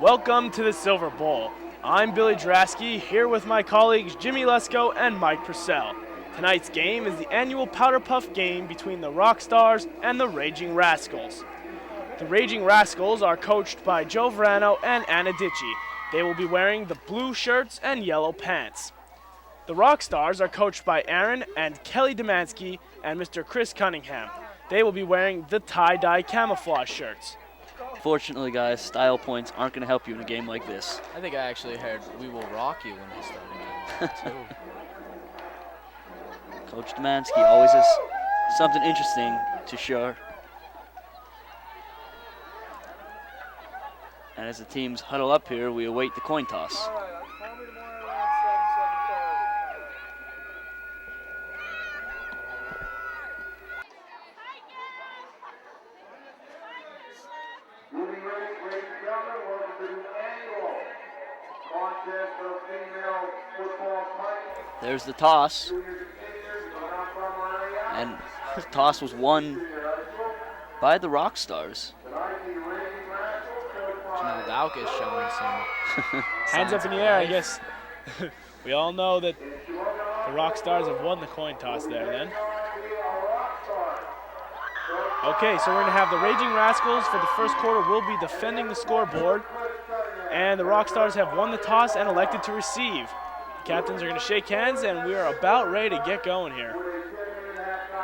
Welcome to the Silver Bowl. I'm Billy Drasky, here with my colleagues Jimmy Lesko and Mike Purcell. Tonight's game is the annual Powderpuff game between the Rockstars and the Raging Rascals. The Raging Rascals are coached by Joe Verano and Anna Ditchy. They will be wearing the blue shirts and yellow pants. The Rockstars are coached by Aaron and Kelly Demansky and Mr. Chris Cunningham. They will be wearing the tie-dye camouflage shirts. Fortunately, guys, style points aren't going to help you in a game like this. I think I actually heard "We Will Rock You" when I started too. Coach Demansky always has something interesting to share. And as the teams huddle up here, we await the coin toss. There's the toss. And the toss was won by the Rockstars. Dauk is showing some hands up in the air, I guess. We all know that the Rockstars have won the coin toss there then. Okay, so we're going to have the Raging Rascals for the first quarter will be defending the scoreboard. And the Rockstars have won the toss and elected to receive. The captains are going to shake hands, and we are about ready to get going here.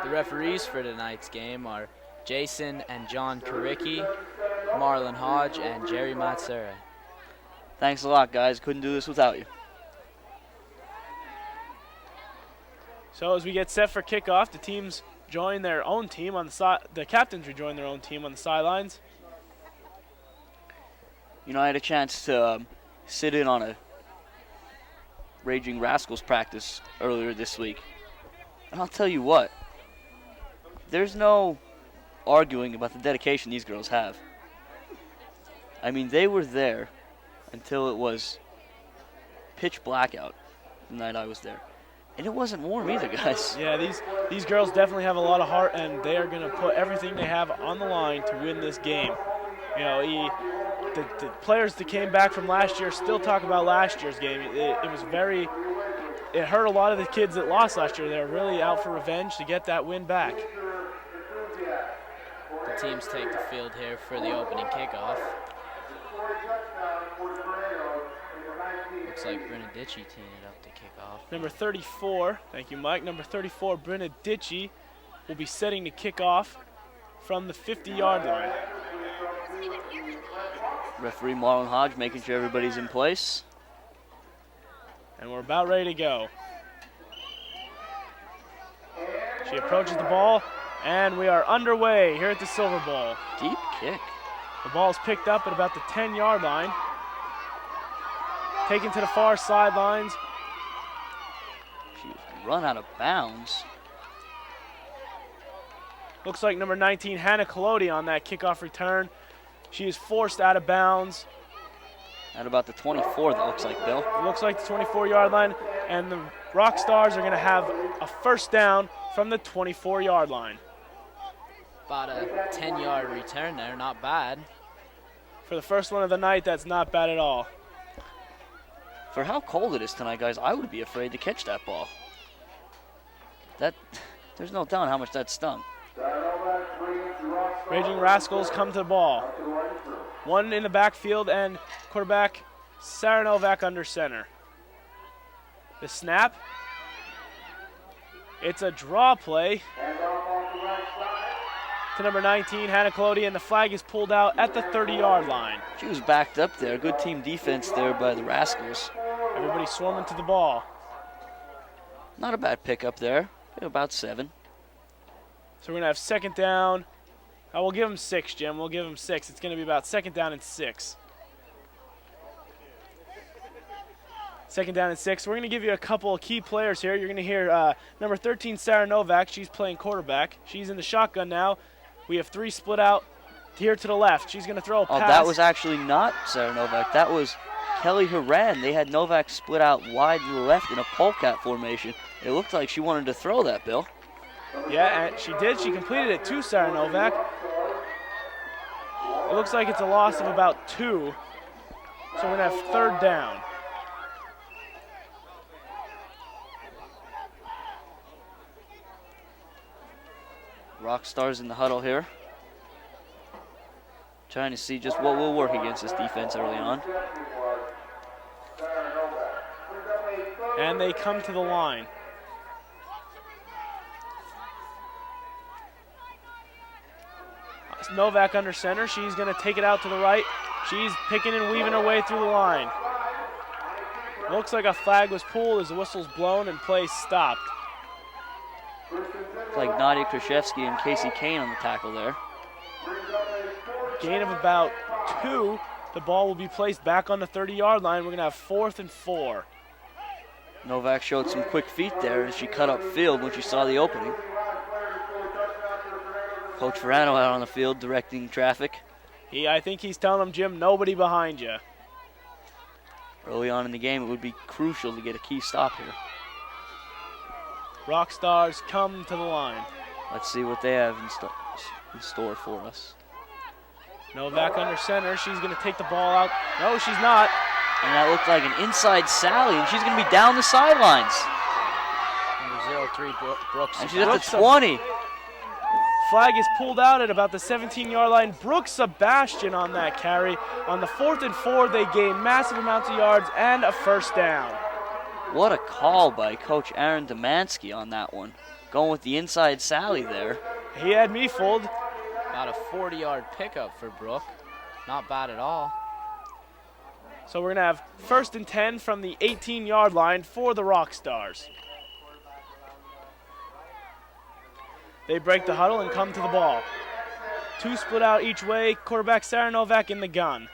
The referees for tonight's game are Jason and John Karicki, Marlon Hodge, and Jerry Matsura. Thanks a lot, guys. Couldn't do this without you. So as we get set for kickoff, the teams join their own team on the side. The captains rejoin their own team on the sidelines. You know, I had a chance to sit in on a Raging Rascals practice earlier this week. And I'll tell you what, there's no arguing about the dedication these girls have. I mean, they were there until it was pitch black out the night I was there. And it wasn't warm either, guys. Yeah, these girls definitely have a lot of heart, and they are going to put everything they have on the line to win this game. You know, the players that came back from last year still talk about last year's game. It hurt a lot of the kids that lost last year. They're really out for revenge to get that win back. The teams take the field here for the opening kickoff. Looks like Brenadici teeing it up to kick off. Number 34, thank you, Mike. Number 34, Brenadici, will be setting to kick off from the 50-yard line. Referee Marlon Hodge making sure everybody's in place. And we're about ready to go. She approaches the ball, and we are underway here at the Silver Bowl. Deep kick. The ball is picked up at about the 10-yard line. Taken to the far sidelines. She was run out of bounds. Looks like number 19, Hannah Collodi, on that kickoff return. She is forced out of bounds. At about the 24, that looks like, Bill. It looks like the 24-yard line, and the Rockstars are going to have a first down from the 24-yard line. About a 10-yard return there, not bad. For the first one of the night, that's not bad at all. For how cold it is tonight, guys, I would be afraid to catch that ball. There's no telling how much that stung. Raging Rascals come to the ball. One in the backfield, and quarterback Sarah Novak under center. The snap. It's a draw play to number 19, Hannah Collodi, and the flag is pulled out at the 30-yard line. She was backed up there. Good team defense there by the Rascals. Everybody swarming to the ball. Not a bad pickup there. About 7. So we're going to have second down. We'll give them 6, Jim. We'll give them 6. It's going to be about second down and 6. Second down and 6. We're going to give you a couple of key players here. You're going to hear number 13, Sarah Novak. She's playing quarterback. She's in the shotgun now. We have 3 split out here to the left. She's going to throw a pass. Oh, that was actually not Sarah Novak. That was Kelly Horan. They had Novak split out wide to the left in a polecat formation. It looked like she wanted to throw that, Bill. Yeah, and she did. She completed it to Sarah Novak. It looks like it's a loss of about 2. So we're going to have third down. Rockstars in the huddle here. Trying to see just what will work against this defense early on. And they come to the line. Novak under center. She's going to take it out to the right. She's picking and weaving her way through the line. Looks like a flag was pulled as the whistle's blown and play stopped. Like Nadia Kraszewski and Casey Kane on the tackle there. Gain of about 2. The ball will be placed back on the 30-yard line. We're going to have 4th and 4. Novak showed some quick feet there as she cut up field when she saw the opening. Coach Verano out on the field directing traffic. I think he's telling them, Jim, nobody behind you. Early on in the game, it would be crucial to get a key stop here. Rockstars come to the line. Let's see what they have in store for us. Novak under center. She's going to take the ball out. No, she's not. And that looked like an inside Sally, and she's going to be down the sidelines. Number 03, Brooks. And she's at the 20. Flag is pulled out at about the 17-yard line. Brooks Sebastian on that carry. On the 4th and 4, they gain massive amounts of yards and a first down. What a call by Coach Aaron Domansky on that one. Going with the inside Sally there. He had me fooled. About a 40-yard pickup for Brooke. Not bad at all. So we're going to have 1st and 10 from the 18-yard line for the Rockstars. They break the huddle and come to the ball. 2 split out each way. Quarterback Sarah Novak in the gun.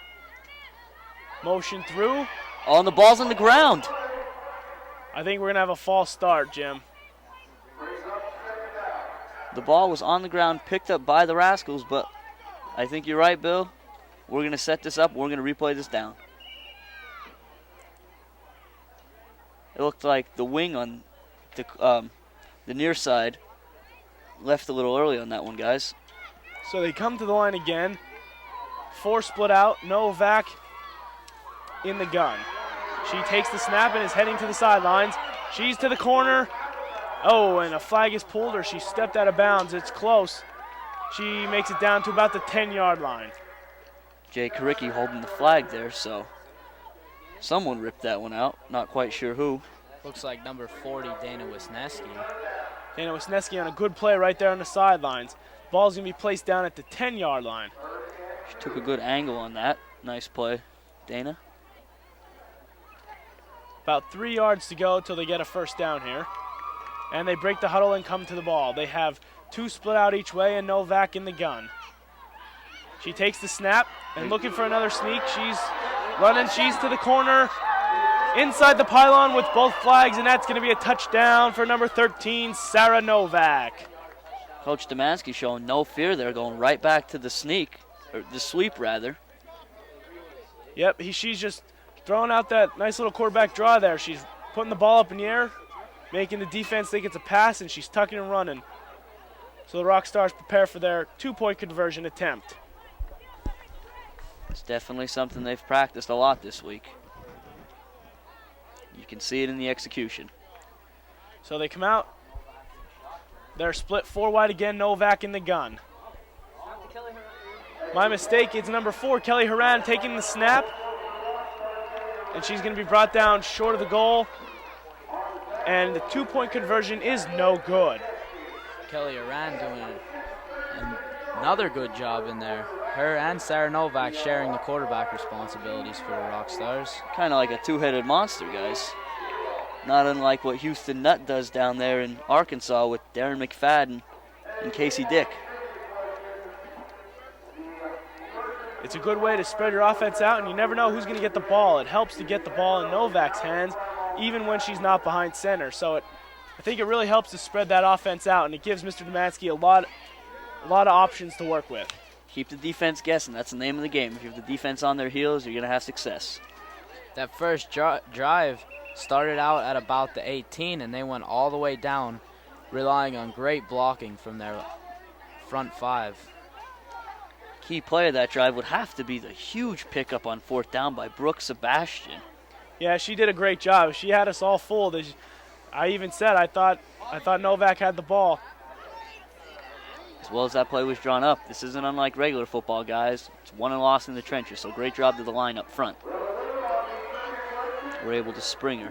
Motion through. Oh, and the ball's on the ground. I think we're going to have a false start, Jim. The ball was on the ground, picked up by the Rascals, but I think you're right, Bill. We're going to set this up. We're going to replay this down. It looked like the wing on the near side left a little early on that one, guys. So they come to the line again. 4 split out. Novak in the gun. She takes the snap and is heading to the sidelines. She's to the corner. Oh, and a flag is pulled, or she stepped out of bounds. It's close. She makes it down to about the 10-yard line. Jay Karicki holding the flag there, so someone ripped that one out. Not quite sure who. Looks like number 40, Dana Wisniewski. Dana Wisniewski on a good play right there on the sidelines. Ball's going to be placed down at the 10-yard line. She took a good angle on that. Nice play, Dana. About 3 yards to go till they get a first down here. And they break the huddle and come to the ball. They have 2 split out each way and Novak in the gun. She takes the snap and looking for another sneak. She's running. She's to the corner. Inside the pylon with both flags, and that's going to be a touchdown for number 13, Sarah Novak. Coach Domansky showing no fear there, going right back to the sneak, or the sweep rather. Yep, she's just throwing out that nice little quarterback draw there. She's putting the ball up in the air, making the defense think it's a pass, and she's tucking and running. So the Rockstars prepare for their 2-point conversion attempt. It's definitely something they've practiced a lot this week. You can see it in the execution. So they come out. They're split 4 wide again, Novak in the gun. My mistake, it's number 4, Kelly Haran, taking the snap. And she's going to be brought down short of the goal. And the 2-point conversion is no good. Kelly Haran doing another good job in there. Her and Sarah Novak sharing the quarterback responsibilities for the Rockstars. Kind of like a two-headed monster, guys. Not unlike what Houston Nutt does down there in Arkansas with Darren McFadden and Casey Dick. It's a good way to spread your offense out, and you never know who's going to get the ball. It helps to get the ball in Novak's hands, even when she's not behind center. So I think it really helps to spread that offense out, and it gives Mr. Domansky a lot of options to work with. Keep the defense guessing. That's the name of the game. If you have the defense on their heels, you're going to have success. That first drive started out at about the 18, and they went all the way down, relying on great blocking from their front 5. key play of that drive would have to be the huge pickup on 4th down by Brooke Sebastian. Yeah, she did a great job. She had us all fooled. I even said I thought Novak had the ball. As well as that play was drawn up, this isn't unlike regular football, guys. It's won and lost in the trenches, so great job to the line up front. We're able to spring her.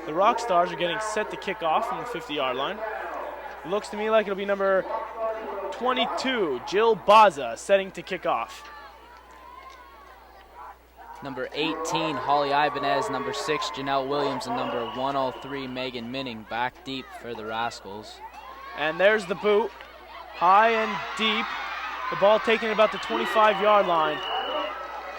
The Rockstars are getting set to kick off from the 50-yard line. It looks to me like it'll be number 22, Jill Baza, setting to kick off. Number 18, Holly Ibanez. Number 6, Janelle Williams. And number 103, Megan Minning, back deep for the Rascals. And there's the boot, high and deep. The ball taken about the 25-yard line.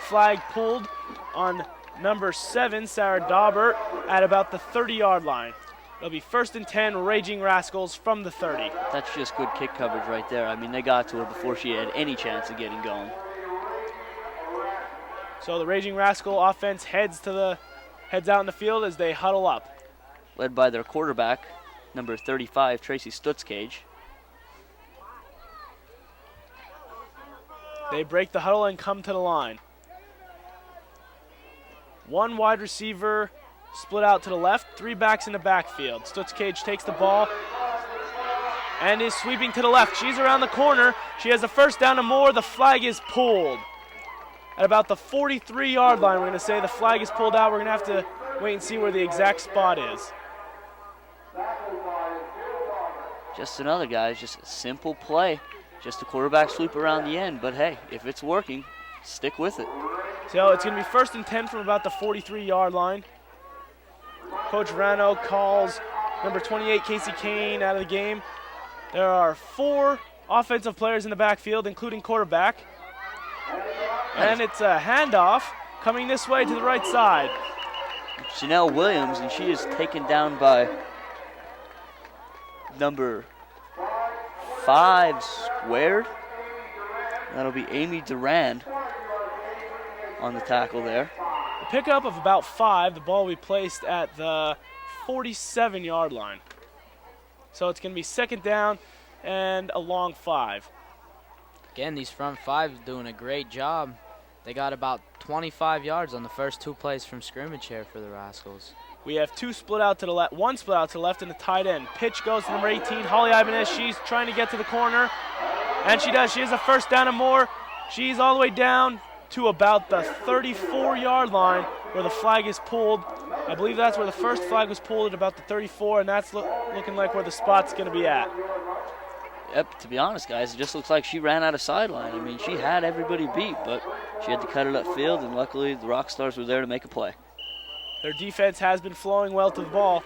Flag pulled on number 7, Sarah Daubert, at about the 30-yard line. It'll be 1st and 10, Raging Rascals from the 30. That's just good kick coverage right there. I mean, they got to her before she had any chance of getting going. So the Raging Rascal offense heads out in the field as they huddle up. Led by their quarterback, number 35, Tracy Stutzcage. They break the huddle and come to the line. One wide receiver split out to the left, 3 backs in the backfield. Stutzcage takes the ball and is sweeping to the left. She's around the corner. She has a 1st down and more. The flag is pulled. At about the 43-yard line, we're going to say the flag is pulled out. We're going to have to wait and see where the exact spot is. Just another, guys, just a simple play. Just a quarterback sweep around the end. But, hey, if it's working, stick with it. So it's going to be 1st and 10 from about the 43-yard line. Coach Rano calls number 28, Casey Kane, out of the game. There are 4 offensive players in the backfield, including quarterback. And it's a handoff coming this way to the right side. Janelle Williams, and she is taken down by number 5 squared. That'll be Amy Durand on the tackle there. A pickup of about 5. The ball will be placed at the 47-yard line. So it's going to be 2nd down and a long 5. Again, these front 5s doing a great job. They got about 25 yards on the first 2 plays from scrimmage here for the Rascals. We have 2 split out to the left, 1 split out to the left and the tight end. Pitch goes to number 18, Holly Ibanez. She's trying to get to the corner, and she does. She has a 1st down and more. She's all the way down to about the 34-yard line where the flag is pulled. I believe that's where the first flag was pulled at about the 34, and that's looking like where the spot's going to be at. Yep, to be honest, guys, it just looks like she ran out of sideline. I mean, she had everybody beat, but she had to cut it upfield, and luckily the Rockstars were there to make a play. Their defense has been flowing well to the ball.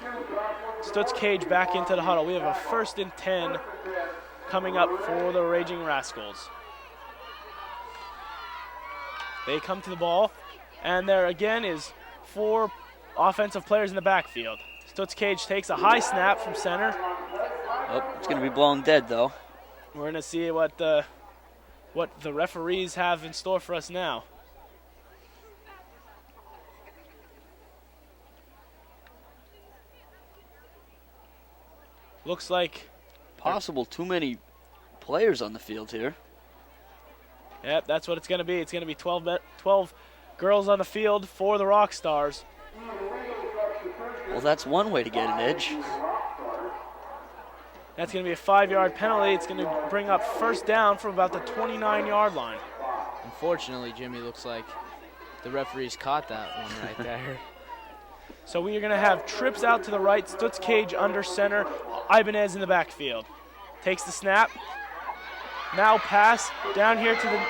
Stutzcage back into the huddle. We have a 1st and 10 coming up for the Raging Rascals. They come to the ball, and there again is 4 offensive players in the backfield. Stutzcage takes a high snap from center. Oh, it's going to be blown dead, though. We're going to see what the referees have in store for us now. Looks like possible too many players on the field here. Yep, that's what it's going to be. It's going to be 12 girls on the field for the Rockstars. Well, that's one way to get an edge. That's going to be a 5-yard penalty. It's going to bring up 1st down from about the 29-yard line. Unfortunately, Jimmy, looks like the referees caught that one right there. So we are going to have trips out to the right, Stutzcage under center, Ibanez in the backfield. Takes the snap. Now pass down here to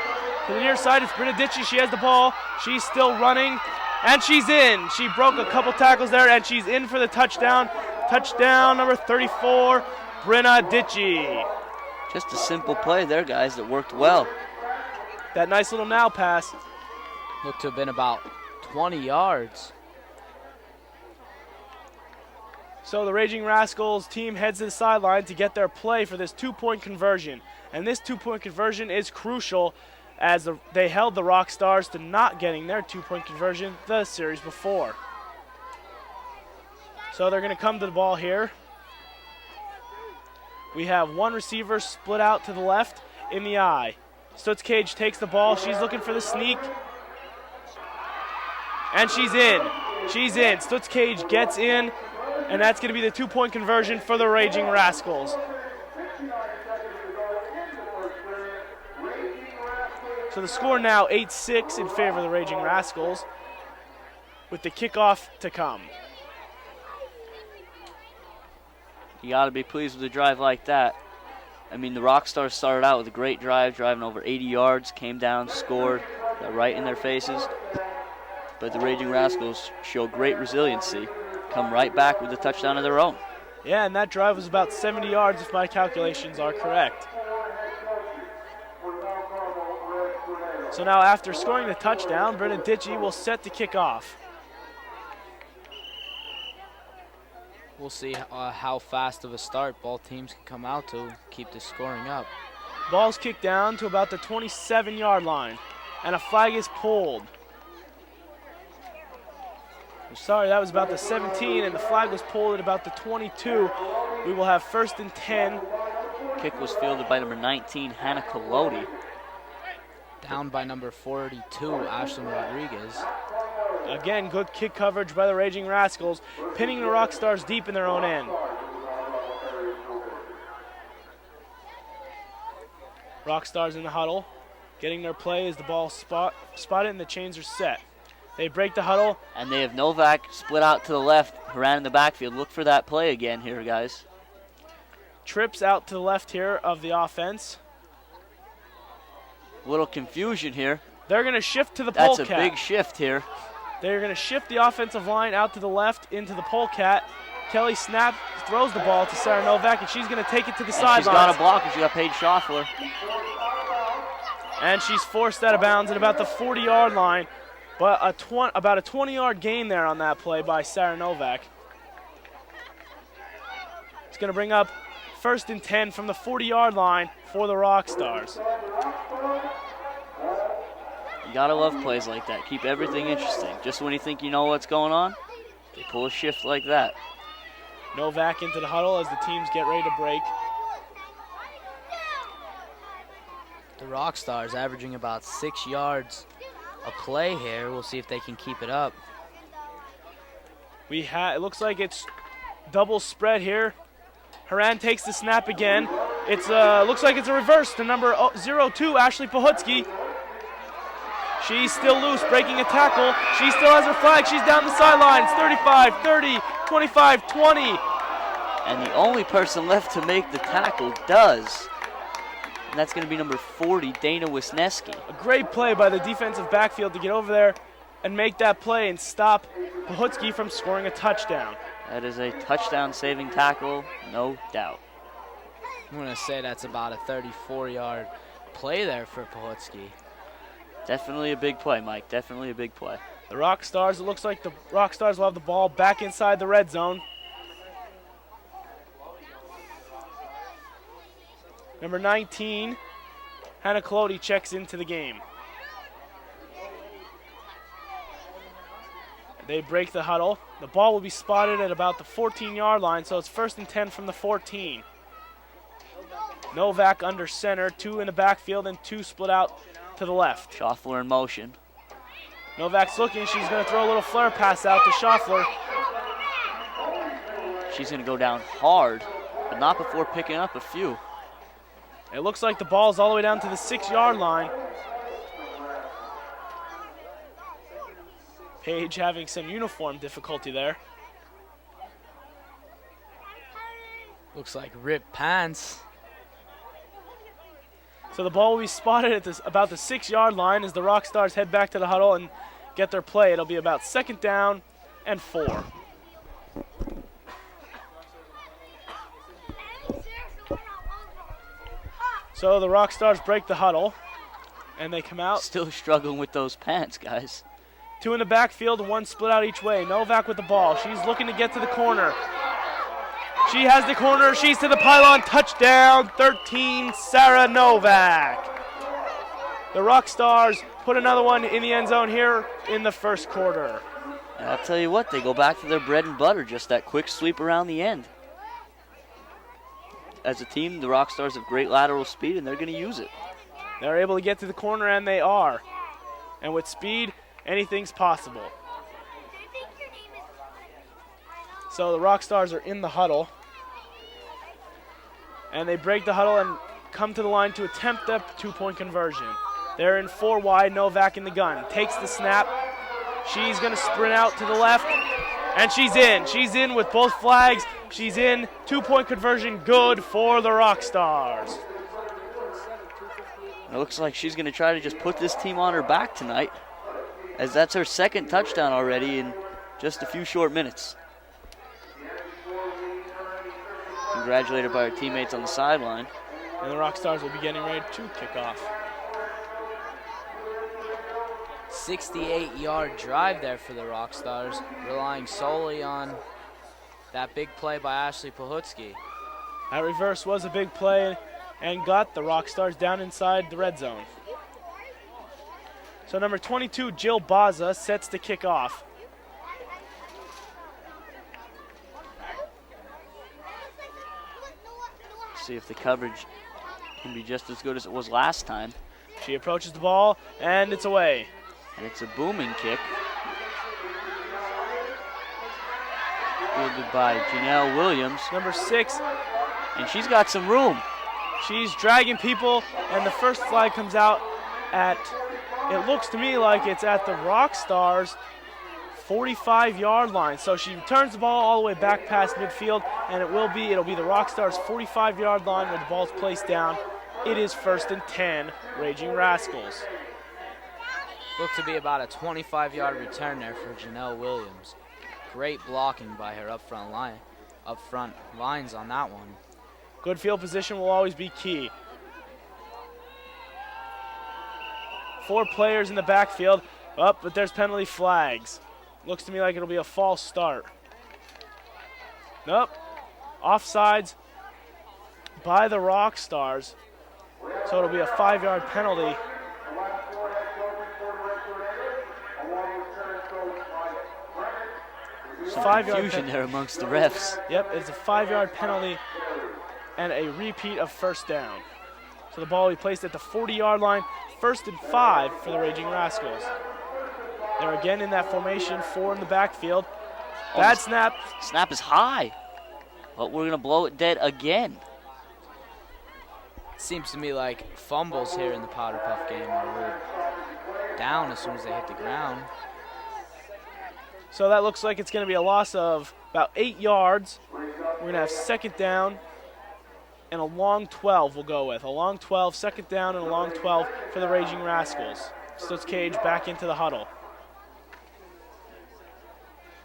the near side. It's Bernadici. She has the ball. She's still running, and she's in. She broke a couple tackles there, and she's in for the touchdown. Touchdown number 34, Bernadici. Just a simple play there, guys, that worked well. That nice little now pass. Looked to have been about 20 yards. So the Raging Rascals team heads to the sideline to get their play for this 2-point conversion. And this 2-point conversion is crucial as they held the Rockstars to not getting their 2-point conversion the series before. So they're going to come to the ball here. We have 1 receiver split out to the left in the I. Stutz Cage takes the ball. She's looking for the sneak. And she's in. She's in. Stutz Cage gets in, and that's going to be the 2-point conversion for the Raging Rascals. So the score now 8-6 in favor of the Raging Rascals, with the kickoff to come. You got to be pleased with a drive like that. I mean, the Rockstars started out with a great drive, driving over 80 yards, came down, scored, got right in their faces. But the Raging Rascals show great resiliency, come right back with a touchdown of their own. Yeah, and that drive was about 70 yards if my calculations are correct. So now after scoring the touchdown, Brennan Ditchy will set to kick off. We'll see how fast of a start both teams can come out to keep the scoring up. Ball's kicked down to about the 27-yard line, and a flag is pulled. Sorry, that was about the 17, and the flag was pulled at about the 22. We will have 1st and 10. Kick was fielded by number 19, Hannah Colodi. Down by number 42, Ashlyn Rodriguez. Again, good kick coverage by the Raging Rascals, pinning the Rockstars deep in their own end. Rockstars in the huddle, getting their play as the ball spotted and the chains are set. They break the huddle. And they have Novak split out to the left, Haran in the backfield. Look for that play again here, guys. Trips out to the left here of the offense. Little confusion here. They're going to shift to the That's polecat. a big shift here. They're going to shift the offensive line out to the left into the polecat. Kelly Snap throws the ball to Sarah Novak, and she's going to take it to the sidelines. She's got a block, and she got Paige Schaffler. And she's forced out of bounds at about the 40-yard line. But about a 20-yard gain there on that play by Sarah Novak. It's going to bring up 1st and 10 from the 40-yard line for the Rockstars. You got to love plays like that. Keep everything interesting. Just when you think you know what's going on, they pull a shift like that. Novak into the huddle as the teams get ready to break. The Rockstars averaging about 6 yards a play here. We'll see if they can keep it up. It looks like it's double spread here. Haran takes the snap again. It's looks like it's a reverse to number 02, Ashley Pahutsky. She's still loose, breaking a tackle. She still has her flag. She's down the sidelines. 35, 30, 25, 20. And the only person left to make the tackle does. And that's going to be number 40, Dana Wisniewski. A great play by the defensive backfield to get over there and make that play and stop Pahutsky from scoring a touchdown. That is a touchdown-saving tackle, no doubt. I'm going to say that's about a 34-yard play there for Pahutsky. Definitely a big play, Mike. Definitely a big play. The Rockstars, it looks like the Rockstars will have the ball back inside the red zone. Number 19, Hannah Colodi checks into the game. They break the huddle. The ball will be spotted at about the 14-yard line, so it's 1st and 10 from the 14. Novak under center, 2 in the backfield and 2 split out to the left. Schaffler in motion. Novak's looking. She's going to throw a little flare pass out to Schaffler. She's going to go down hard, but not before picking up a few. It looks like the ball's all the way down to the 6-yard line. Paige having some uniform difficulty there. Looks like ripped pants. So the ball will be spotted at about the 6-yard line as the Rockstars head back to the huddle and get their play. It'll be about 2nd down and 4. So the Rockstars break the huddle, and they come out. Still struggling with those pants, guys. 2 in the backfield, 1 split out each way. Novak with the ball. She's looking to get to the corner. She has the corner. She's to the pylon. Touchdown, 13, Sarah Novak. The Rockstars put another one in the end zone here in the 1st quarter. And I'll tell you what, they go back to their bread and butter, just that quick sweep around the end. As a team, the Rockstars have great lateral speed, and they're going to use it. They're able to get to the corner, and they are. And with speed, anything's possible. So the Rockstars are in the huddle. And they break the huddle and come to the line to attempt the two-point conversion. They're in 4 wide, Novak in the gun. Takes the snap. She's going to sprint out to the left. And she's in. She's in with both flags. She's in. Two-point conversion good for the Rockstars. It looks like she's going to try to just put this team on her back tonight, as that's her second touchdown already in just a few short minutes. Congratulated by her teammates on the sideline. And the Rockstars will be getting ready to kick off. 68-yard drive there for the Rockstars, relying solely on that big play by Ashley Pohutsky. That reverse was a big play and got the Rockstars down inside the red zone. So number 22, Jill Baza, sets to kick off. See if the coverage can be just as good as it was last time. She approaches the ball, and it's away. And it's a booming kick. Fielded by Janelle Williams. Number 6. And she's got some room. She's dragging people, and the first flag comes out at, it looks to me like it's at the Rockstars' 45-yard line. So she turns the ball all the way back past midfield, and it'll be the Rockstars' 45-yard line where the ball's placed down. It is 1st and 10, Raging Rascals. Looked to be about a 25-yard return there for Janelle Williams. Great blocking by her up front lines on that one. Good field position will always be key. 4 players in the backfield, but there's penalty flags. Looks to me like it'll be a false start. Nope. Offsides by the Rockstars. So it'll be a 5-yard penalty. Some confusion there amongst the refs. Yep, it's a 5-yard penalty and a repeat of first down. So the ball will be placed at the 40-yard line, 1st and 5 for the Raging Rascals. They're again in that formation, 4 in the backfield. Bad snap. Snap is high, but we're going to blow it dead again. Seems to me like fumbles here in the Powderpuff game are ruled down as soon as they hit the ground. So that looks like it's going to be a loss of about 8 yards. We're going to have 2nd down and a long 12 we'll go with. A long 12, 2nd down and a long 12 for the Raging Rascals. Stutz Cage back into the huddle.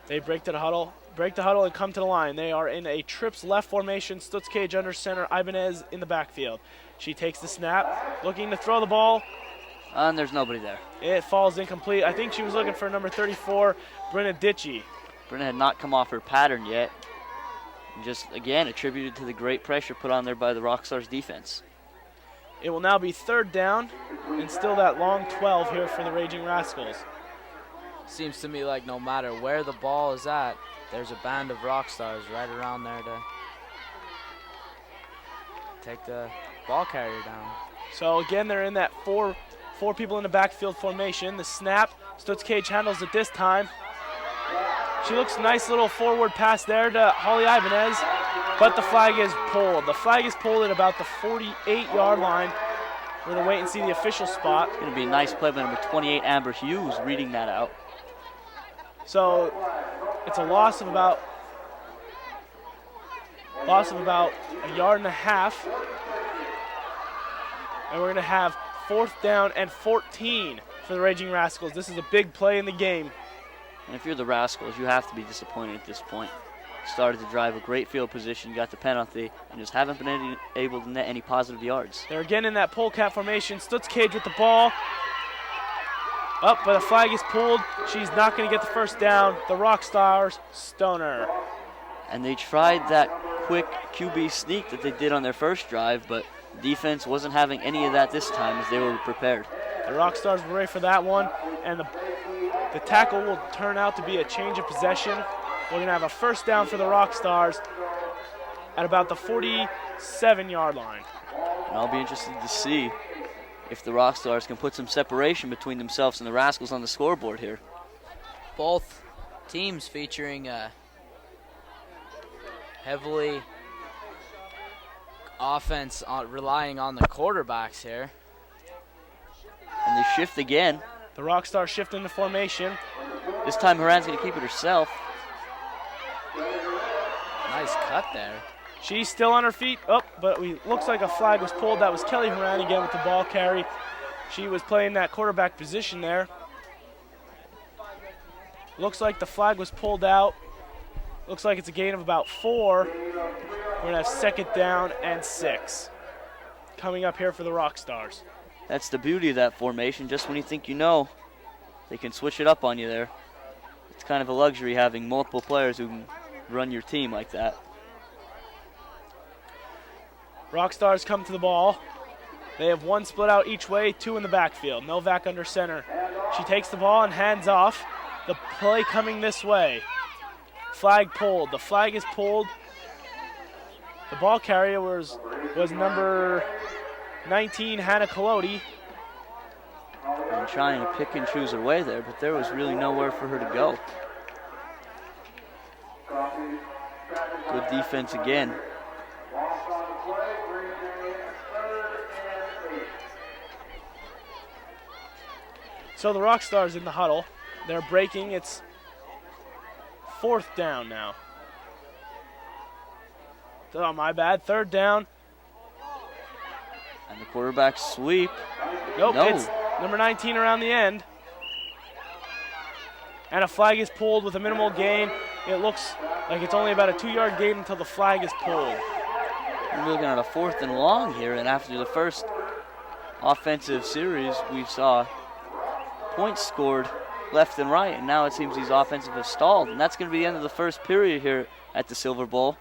They break the huddle and come to the line. They are in a trips left formation. Stutz Cage under center, Ibanez in the backfield. She takes the snap, looking to throw the ball. And there's nobody there. It falls incomplete. I think she was looking for number 34, Brenna Ditchy. Brenna had not come off her pattern yet. And just, again, attributed to the great pressure put on there by the Rockstars defense. It will now be 3rd down and still that long 12 here for the Raging Rascals. Seems to me like no matter where the ball is at, there's a band of Rockstars right around there to take the ball carrier down. So again, they're in that four people in the backfield formation. The snap, Stutz Cage handles it this time. She looks nice little forward pass there to Holly Ibanez, but the flag is pulled. The flag is pulled at about the 48-yard line. We're going to wait and see the official spot. It's going to be a nice play by number 28, Amber Hughes, reading that out. So it's a loss of about a yard and a half. And we're going to have 4th down and 14 for the Raging Rascals. This is a big play in the game. And if you're the Rascals, you have to be disappointed at this point. Started to drive a great field position, got the penalty, and just haven't been able to net any positive yards. They're again in that polecat formation. Stutz Cage with the ball. Up, but the flag is pulled. She's not going to get the first down. The Rockstars stone her. And they tried that quick QB sneak that they did on their first drive, but defense wasn't having any of that this time as they were prepared. The Rockstars were ready for that one, and the tackle will turn out to be a change of possession. We're going to have a first down for the Rockstars at about the 47-yard line. And I'll be interested to see if the Rockstars can put some separation between themselves and the Rascals on the scoreboard here. Both teams featuring heavily offense relying on the quarterbacks here. And they shift again. The Rockstars shift into formation. This time Haran's going to keep it herself. Nice cut there. She's still on her feet. Oh, but looks like a flag was pulled. That was Kelly Haran again with the ball carry. She was playing that quarterback position there. Looks like the flag was pulled out. Looks like it's a gain of about 4. We're going to have 2nd down and 6 coming up here for the Rockstars. That's the beauty of that formation. Just when you think you know, they can switch it up on you there. It's kind of a luxury having multiple players who can run your team like that. Rockstars come to the ball. They have 1 split out each way, 2 in the backfield. Novak under center. She takes the ball and hands off. The play coming this way. Flag pulled. The flag is pulled. The ball carrier was number 19, Hannah Colodi. And trying to pick and choose her way there, but there was really nowhere for her to go. Good defense again. So the Rockstars in the huddle. They're breaking. It's 4th down now. Oh, my bad. 3rd down. And the quarterback sweep. Nope, No. It's number 19 around the end. And a flag is pulled with a minimal gain. It looks like it's only about a 2-yard gain until the flag is pulled. We're looking at a 4th and long here, and after the first offensive series, we saw points scored left and right, and now it seems these offensive have stalled, and that's going to be the end of the first period here at the Silver Bowl,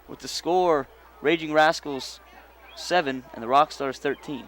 with the score Raging Rascals 7 and the Rockstars 13.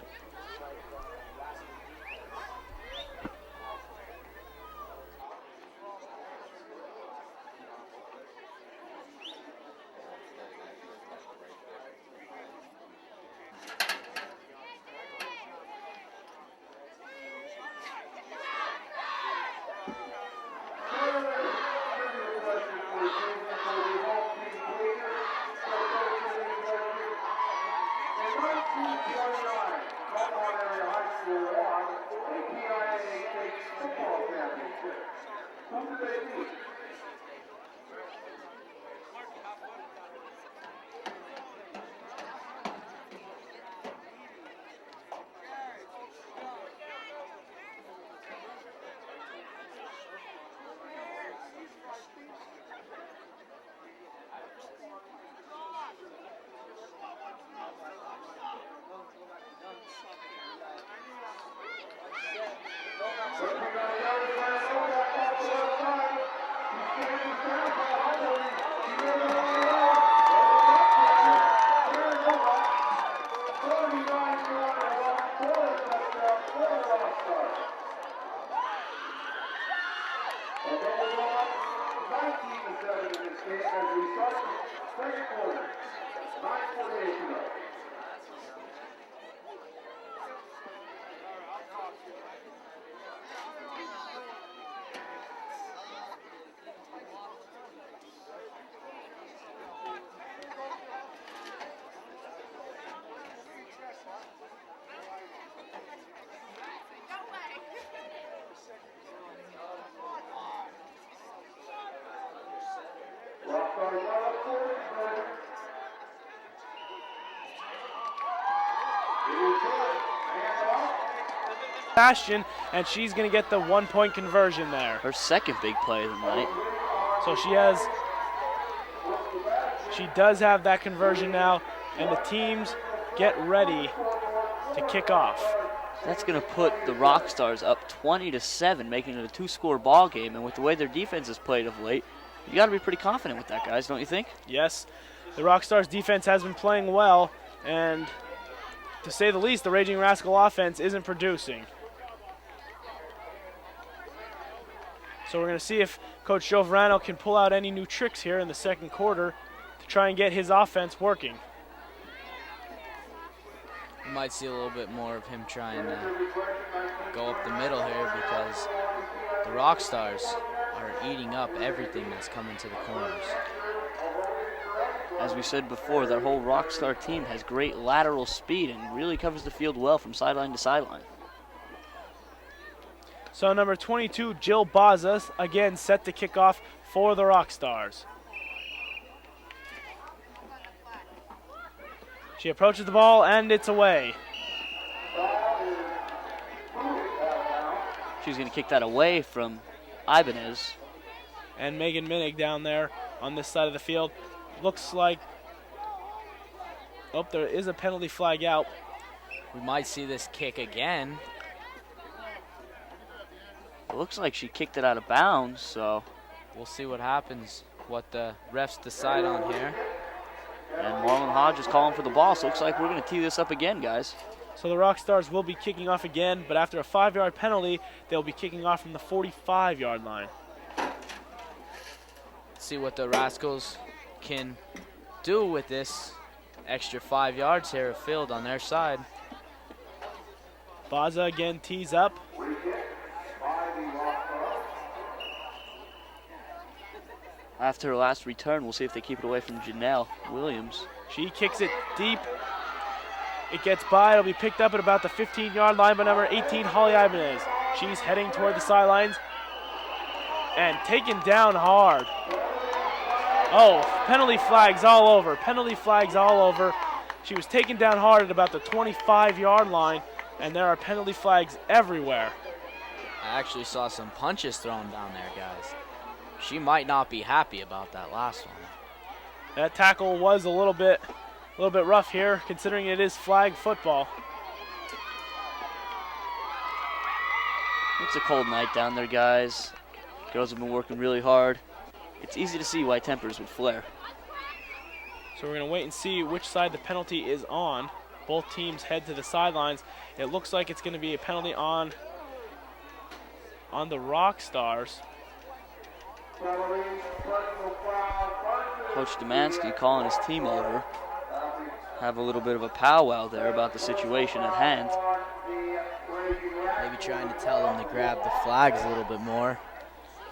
Bastion, and she's going to get the 1-point conversion there. Her second big play of the night. So she does have that conversion now, and the teams get ready to kick off. That's going to put the Rockstars up 20-7, making it a 2-score ball game. And with the way their defense has played of late, you got to be pretty confident with that, guys, don't you think? Yes, the Rockstars defense has been playing well, and to say the least, the Raging Rascal offense isn't producing. So we're going to see if Coach Joe Verano can pull out any new tricks here in the second quarter to try and get his offense working. Might see a little bit more of him trying to go up the middle here because the Rockstars are eating up everything that's coming to the corners. As we said before, that whole Rockstar team has great lateral speed and really covers the field well from sideline to sideline. So number 22, Jill Bazas, again set to kick off for the Rockstars. She approaches the ball, and it's away. She's going to kick that away from Ibanez. And Megan Minnick down there on this side of the field. Looks like, oh, there is a penalty flag out. We might see this kick again. It looks like she kicked it out of bounds, so we'll see what happens, what the refs decide on here. And Marlon Hodge is calling for the ball, so it looks like we're going to tee this up again, guys. So the Rockstars will be kicking off again, but after a 5-yard penalty, they'll be kicking off from the 45-yard line. See what the Rascals can do with this extra 5 yards here of field on their side. Baza again tees up. After her last return, we'll see if they keep it away from Janelle Williams. She kicks it deep. It gets by. It'll be picked up at about the 15-yard line by number 18, Holly Ibanez. She's heading toward the sidelines and taken down hard. Oh, penalty flags all over. Penalty flags all over. She was taken down hard at about the 25-yard line, and there are penalty flags everywhere. I actually saw some punches thrown down there, guys. She might not be happy about that last one. That tackle was a little bit rough here, considering it is flag football. It's a cold night down there, guys. Girls have been working really hard. It's easy to see why tempers would flare. So we're going to wait and see which side the penalty is on. Both teams head to the sidelines. It looks like it's going to be a penalty on the Rockstars. Coach Demansky calling his team over. Have a little bit of a powwow there about the situation at hand. Maybe trying to tell them to grab the flags a little bit more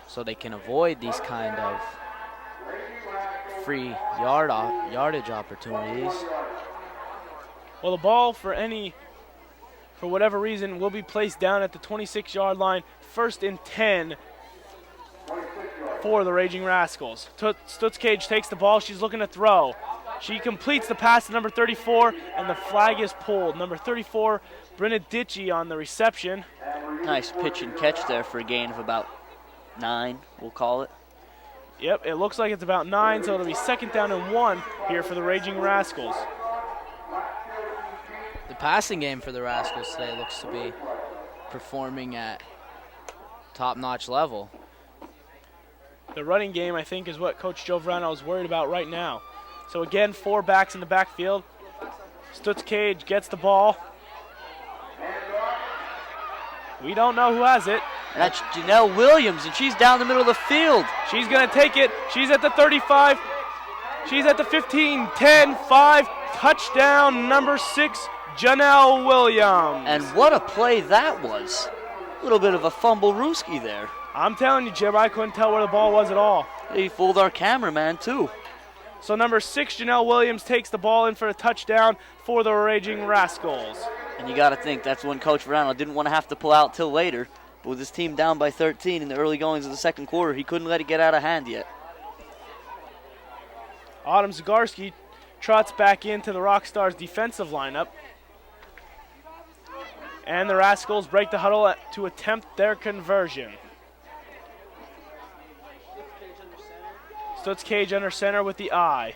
so they can avoid these kind of free yardage opportunities. Well, the ball for whatever reason will be placed down at the 26-yard line. 1st and 10 for the Raging Rascals. Stutzcage takes the ball. She's looking to throw. She completes the pass to number 34, and the flag is pulled. Number 34, Brenna Ditchy on the reception. Nice pitch and catch there for a gain of about 9, we'll call it. Yep, it looks like it's about 9, so it'll be 2nd down and 1 here for the Raging Rascals. The passing game for the Rascals today looks to be performing at top-notch level. The running game, I think, is what Coach Joe Verano is worried about right now. So again, 4 backs in the backfield. Stutzcage gets the ball. We don't know who has it. And that's Janelle Williams, and she's down the middle of the field. She's going to take it. She's at the 35. She's at the 15, 10, 5. Touchdown, number 6, Janelle Williams. And what a play that was. A little bit of a fumble-rooski there. I'm telling you, Jim, I couldn't tell where the ball was at all. He fooled our cameraman, too. So number 6, Janelle Williams, takes the ball in for a touchdown for the Raging Rascals. And you got to think that's when Coach Verano didn't want to have to pull out till later. But with his team down by 13 in the early goings of the second quarter, he couldn't let it get out of hand yet. Autumn Zagarski trots back into the Rockstars defensive lineup. And the Rascals break the huddle to attempt their conversion. Stutzcage under center with the eye.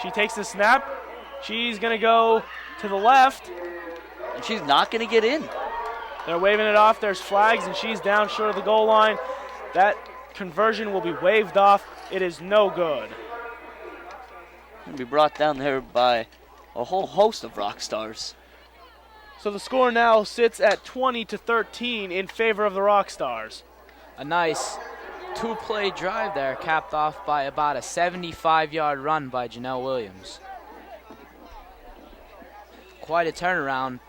She takes the snap. She's going to go to the left. And she's not going to get in. They're waving it off. There's flags, and she's down short of the goal line. That conversion will be waved off. It is no good. Going to be brought down there by a whole host of Rockstars. So the score now sits at 20-13 in favor of the Rockstars. A nice 2-play drive there, capped off by about a 75-yard run by Janelle Williams. quite a turnaround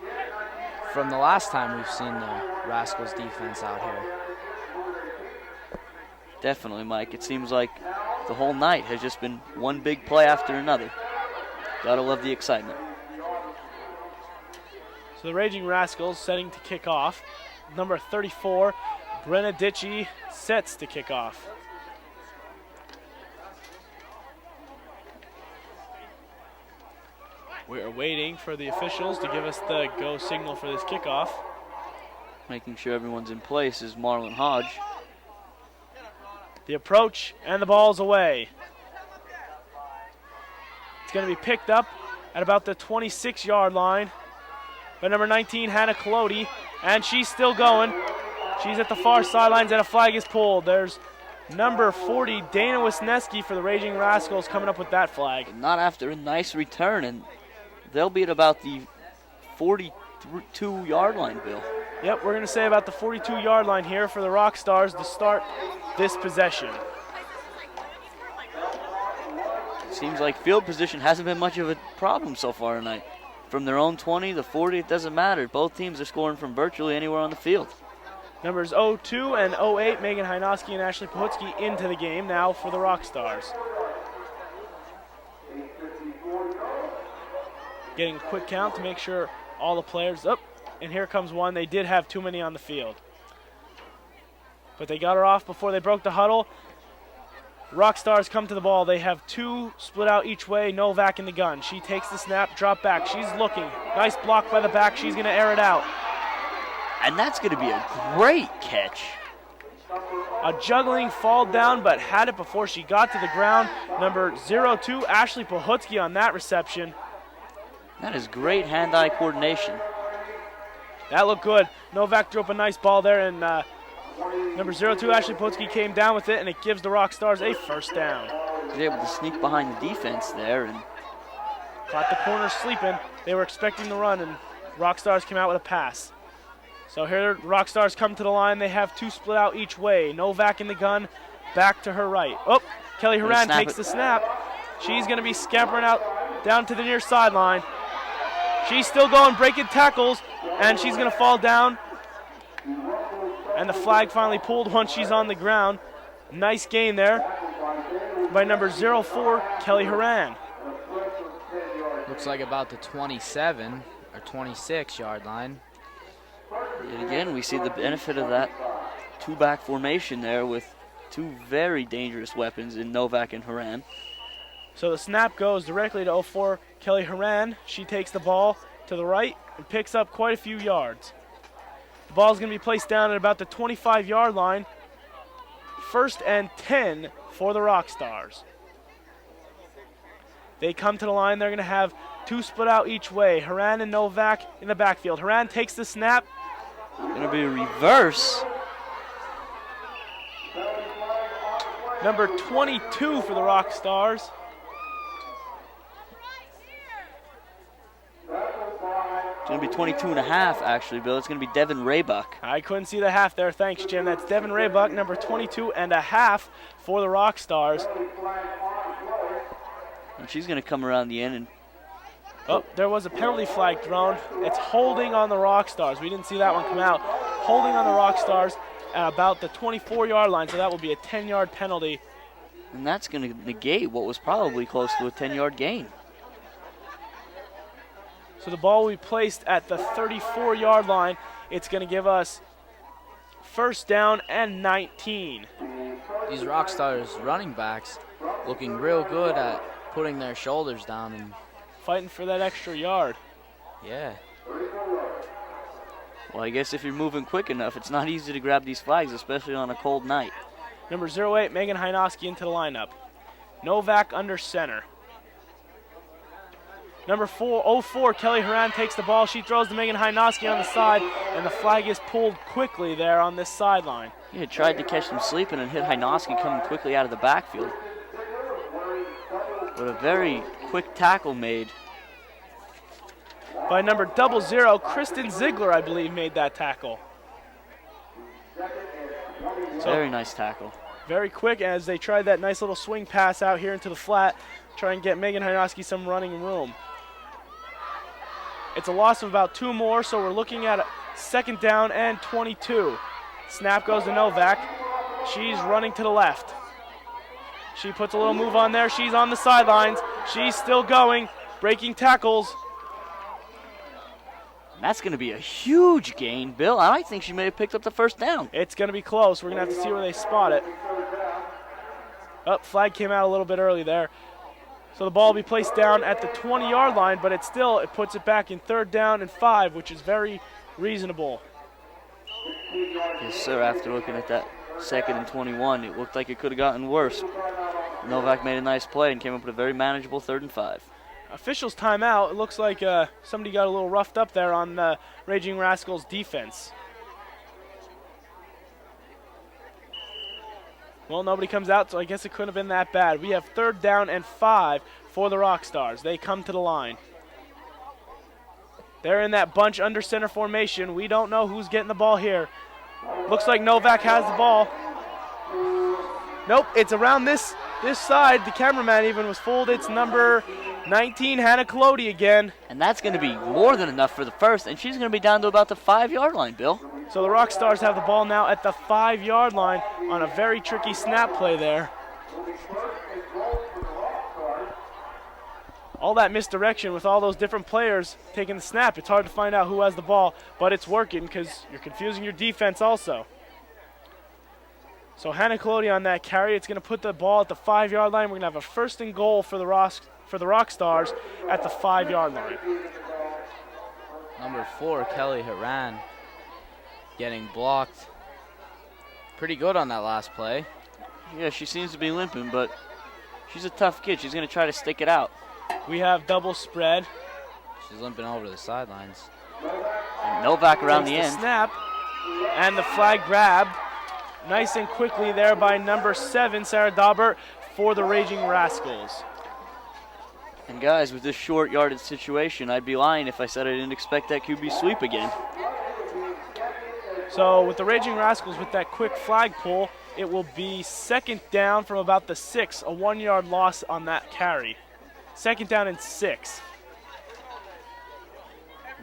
from the last time we've seen the Rascals defense out here. Definitely, Mike. It seems like the whole night has just been one big play after another. Gotta love the excitement. So the Raging Rascals setting to kick off. Number 34, Brenadici, sets to kick off. We are waiting for the officials to give us the go signal for this kickoff. Making sure everyone's in place is Marlon Hodge. The approach, and the ball's away. It's going to be picked up at about the 26-yard line by number 19, Hannah Colodi, and she's still going. She's at the far sidelines, and a flag is pulled. There's number 40, Dana Wisniewski for the Raging Rascals coming up with that flag. Not after a nice return, and they'll be at about the 42-yard line, Bill. Yep, we're going to say about the 42-yard line here for the Rockstars to start this possession. Seems like field position hasn't been much of a problem so far tonight. From their own 20, the 40, it doesn't matter. Both teams are scoring from virtually anywhere on the field. Numbers 02 and 08, Megan Hynoski and Ashley Pahutsky into the game now for the Rockstars. Getting a quick count to make sure all the players up. And here comes one. They did have too many on the field, but they got her off before they broke the huddle. Rockstars come to the ball. They have two split out each way. Novak in the gun. She takes the snap, drop back. She's looking. Nice block by the back. She's going to air it out. And that's going to be a great catch. A juggling fall down, but had it before she got to the ground. Number 02, Ashley Pahutsky on that reception. That is great hand-eye coordination. That looked good. Novak drew up a nice ball there, and number 02, Ashley Pahutsky, came down with it, and it gives the Rockstars a first down. He was able to sneak behind the defense there and caught the corner sleeping. They were expecting the run, and Rockstars came out with a pass. So here Rockstars come to the line. They have two split out each way. Novak in the gun, back to her right. Oh, Kelly Horan takes the snap. She's going to be scampering out down to the near sideline. She's still going, breaking tackles, and she's going to fall down. And the flag finally pulled once she's on the ground. Nice gain there by number 04, Kelly Horan. Looks like about the 27 or 26-yard line. And again, we see the benefit of that two-back formation there with two very dangerous weapons in Novak and Horan. So the snap goes directly to 04, Kelly Horan. She takes the ball to the right and picks up quite a few yards. The ball's going to be placed down at about the 25-yard line. 1st and 10 for the Rockstars. They come to the line. They're going to have two split out each way. Horan and Novak in the backfield. Horan takes the snap. Going to be a reverse. Number 22 for the Rockstars. It's going to be 22 and a half, actually, Bill. It's going to be Devin Raybuck. I couldn't see the half there. Thanks, Jim. That's Devin Raybuck, number 22 and a half for the Rockstars. And she's going to come around the end. And oh, there was a penalty flag thrown. It's holding on the Rockstars. We didn't see that one come out. Holding on the Rockstars at about the 24-yard line, so that will be a 10-yard penalty. And that's going to negate what was probably close to a 10-yard gain. So the ball will be placed at the 34-yard line. It's going to give us 1st down and 19. These Rockstars running backs looking real good at putting their shoulders down and fighting for that extra yard. Yeah. Well, I guess if you're moving quick enough, it's not easy to grab these flags, especially on a cold night. Number 08, Megan Hynoski into the lineup. Novak under center. Number 04, Kelly Horan takes the ball. She throws to Megan Hynoski on the side, and the flag is pulled quickly there on this sideline. He had tried to catch them sleeping and hit Hynoski coming quickly out of the backfield. But a very quick tackle made. By number 00, Kristen Ziegler, I believe, made that tackle. Very nice tackle. Very quick as they tried that nice little swing pass out here into the flat, try and get Megan Hynoski some running room. It's a loss of about 2 more, so we're looking at a 2nd down and 22. Snap goes to Novak. She's running to the left. She puts a little move on there. She's on the sidelines. She's still going, breaking tackles. That's going to be a huge gain, Bill. I think she may have picked up the 1st down. It's going to be close. We're going to have to see where they spot it. Oh, flag came out a little bit early there. So the ball will be placed down at the 20-yard line, but it puts it back in 3rd down and 5, which is very reasonable. Yes, sir. After looking at that 2nd and 21, it looked like it could have gotten worse. Novak made a nice play and came up with a very manageable 3rd and 5. Officials timeout. It looks like somebody got a little roughed up there on the Raging Rascals defense. Well, nobody comes out, so I guess it couldn't have been that bad. We have 3rd down and 5 for the Rockstars. They come to the line. They're in that bunch under center formation. We don't know who's getting the ball here. Looks like Novak has the ball. Nope, it's around this side. The cameraman even was fooled. It's number 19, Hannah Colodi again. And that's going to be more than enough for the 1st, and she's going to be down to about the 5-yard line, Bill. So the Rockstars have the ball now at the 5-yard line on a very tricky snap play there. All that misdirection with all those different players taking the snap. It's hard to find out who has the ball, but it's working because you're confusing your defense also. So Hannah Colodi on that carry. It's going to put the ball at the 5-yard line. We're going to have a 1st and goal for the Rockstars at the 5-yard line. Number 4, Kelly Haran, getting blocked. Pretty good on that last play. Yeah, she seems to be limping, but she's a tough kid. She's going to try to stick it out. We have double spread. She's limping over the sidelines. And Novak around the end. Snap, and the flag grab. Nice and quickly there by number 7, Sarah Daubert, for the Raging Rascals. And guys, with this short yardage situation, I'd be lying if I said I didn't expect that QB sweep again. So with the Raging Rascals with that quick flag pull, it will be 2nd down from about the 6, a 1-yard loss on that carry. 2nd down and 6.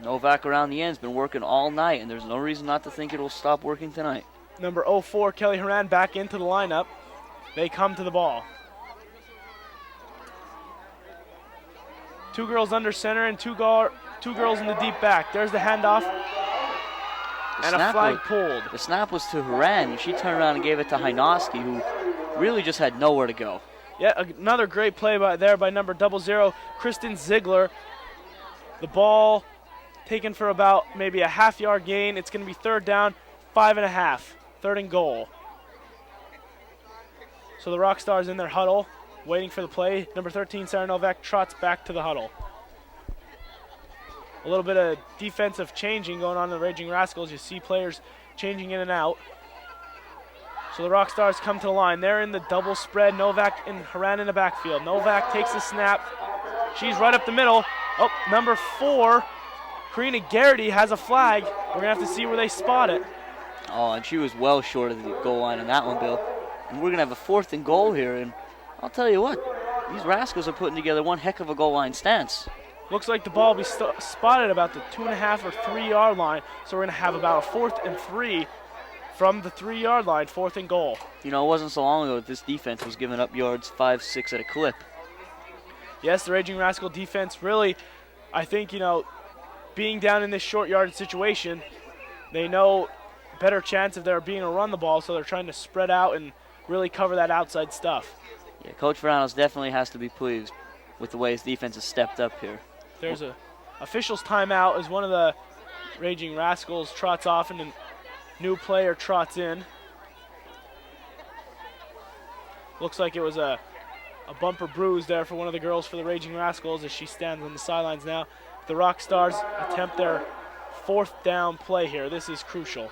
Novak around the end's been working all night, and there's no reason not to think it will stop working tonight. Number 04, Kelly Haran, back into the lineup. They come to the ball. 2 girls under center and two girls in the deep back. There's the handoff. And a flag pulled. The snap was to Haran, and she turned around and gave it to Hynoski, who really just had nowhere to go. Yeah, another great play by number 00, Kristen Ziegler. The ball taken for about maybe a half-yard gain. It's going to be 3rd down, 5.5. 3rd and goal. So the Rockstars in their huddle, waiting for the play. Number 13, Sarah Novak, trots back to the huddle. A little bit of defensive changing going on in the Raging Rascals. You see players changing in and out. So the Rockstars come to the line. They're in the double spread. Novak and Haran in the backfield. Novak takes the snap. She's right up the middle. Oh, number 4, Karina Garrity has a flag. We're going to have to see where they spot it. Oh, and she was well short of the goal line on that one, Bill. And we're going to have a 4th and goal here, and I'll tell you what, these Rascals are putting together one heck of a goal line stance. Looks like the ball will be spotted about the 2.5 or 3-yard line, so we're going to have about a 4th and 3 from the 3-yard line, 4th and goal. You know, it wasn't so long ago that this defense was giving up yards 5, 6 at a clip. Yes, the Raging Rascal defense really, I think, being down in this short yardage situation, they know better chance of there being a run the ball, so they're trying to spread out and really cover that outside stuff. Yeah, Coach Veranos definitely has to be pleased with the way his defense has stepped up here. There's a official's timeout as one of the Raging Rascals trots off and a new player trots in. Looks like it was a bumper bruise there for one of the girls for the Raging Rascals as she stands on the sidelines now. The Rockstars attempt their 4th down play here. This is crucial.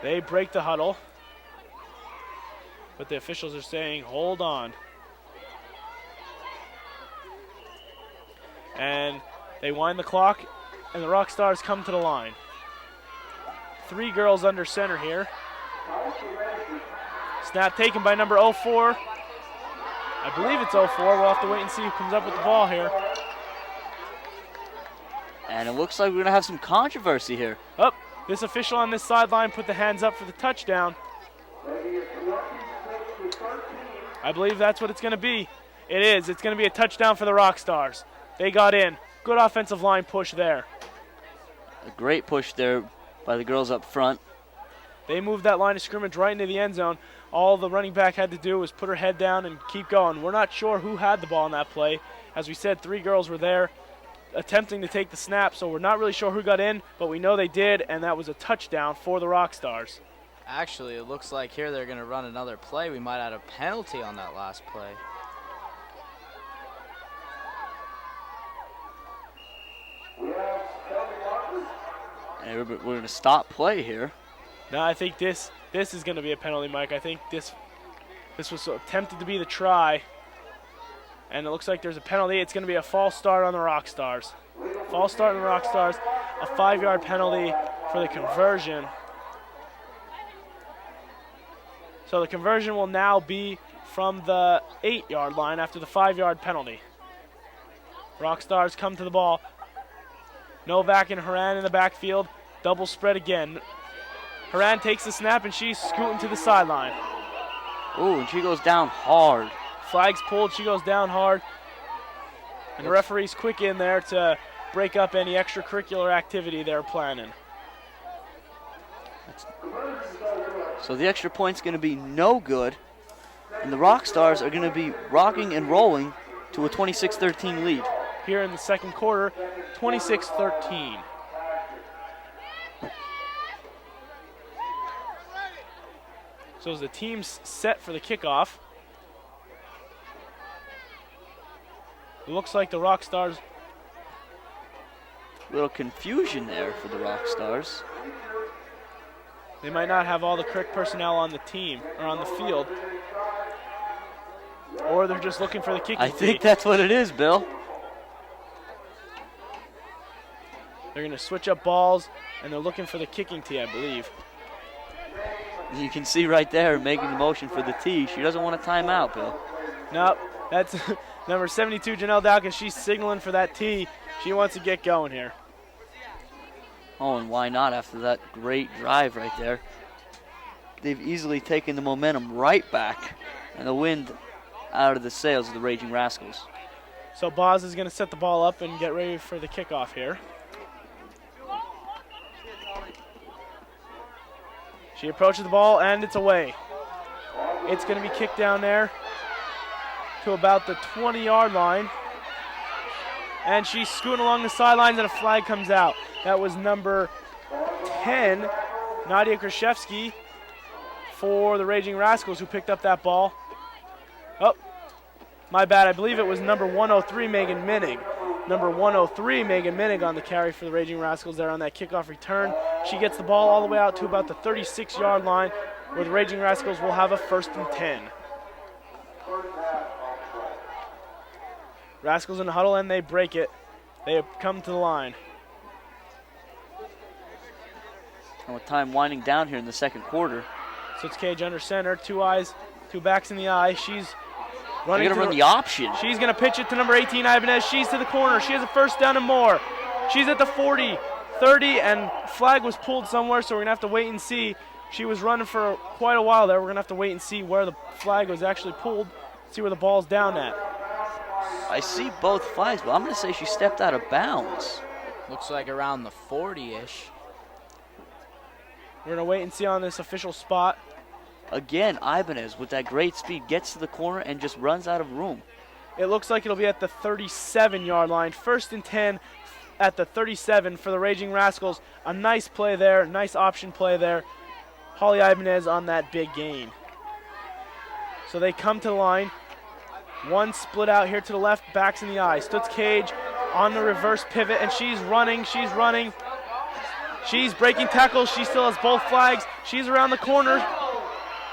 They break the huddle, but the officials are saying, hold on. And they wind the clock, and the Rockstars come to the line. 3 girls under center here. Snap taken by number 04. I believe it's 04. We'll have to wait and see who comes up with the ball here. And it looks like we're going to have some controversy here. Up, this official on this sideline put the hands up for the touchdown. I believe that's what it's going to be. It is. It's going to be a touchdown for the Rockstars. They got in. Good offensive line push there. A great push there by the girls up front. They moved that line of scrimmage right into the end zone. All the running back had to do was put her head down and keep going. We're not sure who had the ball in that play. As we said, 3 girls were there attempting to take the snap, so we're not really sure who got in, but we know they did, and that was a touchdown for the Rockstars. Actually, it looks like here they're going to run another play. We might add a penalty on that last play. And we're going to stop play here. No, I think this is going to be a penalty, Mike. I think this was attempted to be the try, and it looks like there's a penalty. It's going to be a false start on the Rockstars. False start on the Rockstars, a 5-yard penalty for the conversion. So the conversion will now be from the 8-yard line after the 5-yard penalty. Rockstars come to the ball. Novak and Haran in the backfield. Double spread again. Haran takes the snap and she's scooting to the sideline. Ooh, and she goes down hard. Flag's pulled, she goes down hard. And the referee's quick in there to break up any extracurricular activity they're planning. So the extra point's going to be no good, and the Rockstars are going to be rocking and rolling to a 26-13 lead. Here in the second quarter, 26-13. So as the team's set for the kickoff, it looks like the Rockstars. Little confusion there for the Rockstars. They might not have all the correct personnel on the team or on the field. Or they're just looking for the kicking I think tee. that's what it is, Bill. They're going to switch up balls, and they're looking for the kicking tee, I believe. You can see right there making the motion for the tee. She doesn't want a timeout, Bill. Nope, that's number 72, Janelle Dowkins. She's signaling for that tee. She wants to get going here. Oh, and why not after that great drive right there? They've easily taken the momentum right back and the wind out of the sails of the Raging Rascals. So Boz is going to set the ball up and get ready for the kickoff here. She approaches the ball, and it's away. It's going to be kicked down there to about the 20-yard line. And she's scooting along the sidelines, and a flag comes out. That was number 10, Nadia Kraszewski, for the Raging Rascals, who picked up that ball. Oh, my bad. I believe it was number 103, Megan Minnig. Number 103, Megan Minnig, on the carry for the Raging Rascals there on that kickoff return. She gets the ball all the way out to about the 36-yard line, where the Raging Rascals will have a 1st and 10. Rascals in the huddle, and they break it. They have come to the line. And with time winding down here in the second quarter. So it's Cage under center, 2 eyes, 2 backs in the eye. She's running. They're going to run the option. She's going to pitch it to number 18, Ibanez. She's to the corner. She has a 1st down and more. She's at the 40, 30, and flag was pulled somewhere, so we're going to have to wait and see. She was running for quite a while there. We're going to have to wait and see where the flag was actually pulled, see where the ball's down at. I see both flags, but I'm going to say she stepped out of bounds. Looks like around the 40-ish. We're going to wait and see on this official spot. Again, Ibanez, with that great speed, gets to the corner and just runs out of room. It looks like it'll be at the 37-yard line. 1st and 10 at the 37 for the Raging Rascals. A nice play there, nice option play there. Holly Ibanez on that big gain. So they come to the line. One split out here to the left, backs in the eye. Stutz Cage on the reverse pivot, and she's running. She's breaking tackles. She still has both flags. She's around the corner.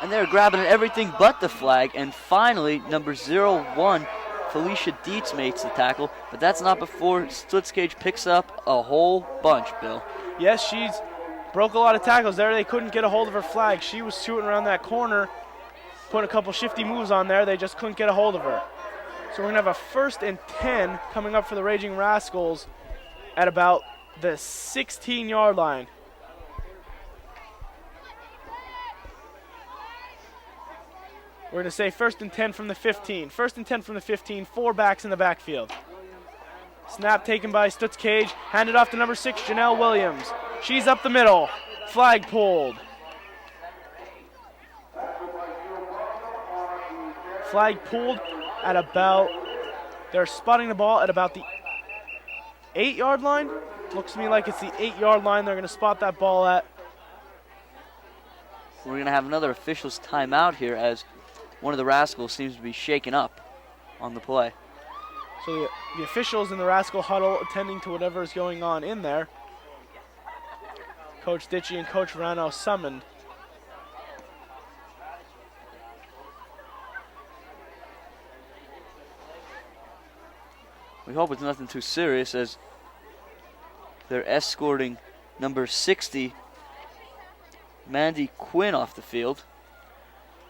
And they're grabbing at everything but the flag. And finally, number 01, Felicia Dietz makes the tackle. But that's not before Stutz Cage picks up a whole bunch, Bill. Yes, she's broke a lot of tackles there. They couldn't get a hold of her flag. She was shooting around that corner, putting a couple shifty moves on there. They just couldn't get a hold of her. So we're going to have a 1st and 10 coming up for the Raging Rascals at about the 16-yard line. We're going to say 1st and 10 from the 15. 1st and 10 from the 15, 4 backs in the backfield. Snap taken by Stutz Cage, handed off to number 6, Janelle Williams. She's up the middle, flag pulled. Flag pulled at about, they're spotting the ball at about the 8-yard line. Looks to me like it's the 8-yard line they're going to spot that ball at. We're going to have another official's timeout here as one of the Rascals seems to be shaken up on the play. So the officials in the Rascal huddle attending to whatever is going on in there. Coach Ditchy and Coach Verano summoned. We hope it's nothing too serious as they're escorting number 60, Mandy Quinn, off the field.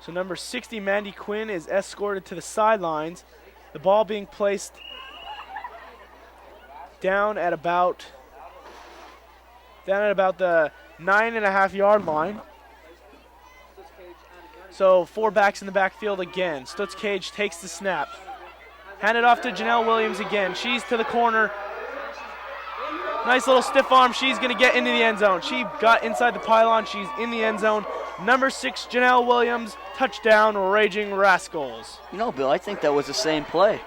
So number 60, Mandy Quinn, is escorted to the sidelines. The ball being placed down at about the 9.5-yard line. So 4 backs in the backfield again. Stutz Cage takes the snap. Handed off to Janelle Williams again. She's to the corner. Nice little stiff arm. She's going to get into the end zone. She got inside the pylon. She's in the end zone. Number 6, Janelle Williams. Touchdown, Raging Rascals. You know, Bill, I think that was the same play.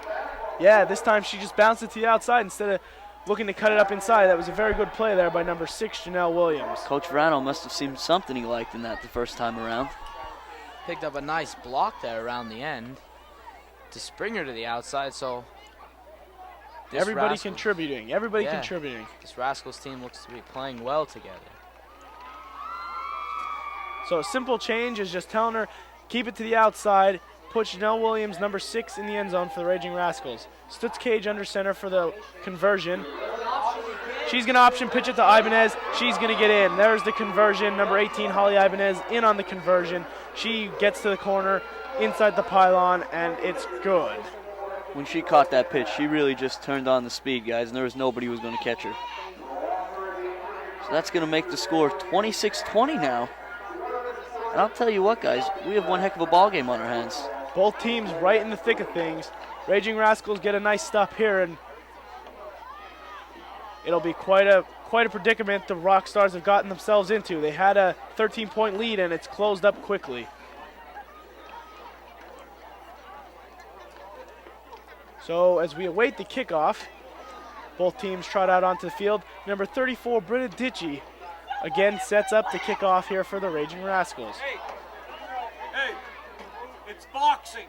Yeah, this time she just bounced it to the outside instead of looking to cut it up inside. That was a very good play there by number 6, Janelle Williams. Coach Verano must have seen something he liked in that the first time around. Picked up a nice block there around the end to spring her to the outside, so everybody contributing. Everybody contributing. This Rascals team looks to be playing well together. So a simple change is just telling her, keep it to the outside, put Janelle Williams, number 6, in the end zone for the Raging Rascals. Stutz Cage under center for the conversion. She's going to option pitch it to Ibanez. She's going to get in. There's the conversion. Number 18, Holly Ibanez, in on the conversion. She gets to the corner, inside the pylon, and it's good. When she caught that pitch, she really just turned on the speed, guys, and there was nobody who was going to catch her. So that's going to make the score 26-20 now. And I'll tell you what, guys, we have one heck of a ball game on our hands. Both teams right in the thick of things. Raging Rascals get a nice stop here, and it'll be quite a predicament the Rockstars have gotten themselves into. They had a 13-point lead, and it's closed up quickly. So as we await the kickoff, both teams trot out onto the field. Number 34, Britta Ditchy, again sets up the kickoff here for the Raging Rascals. Hey, it's boxing.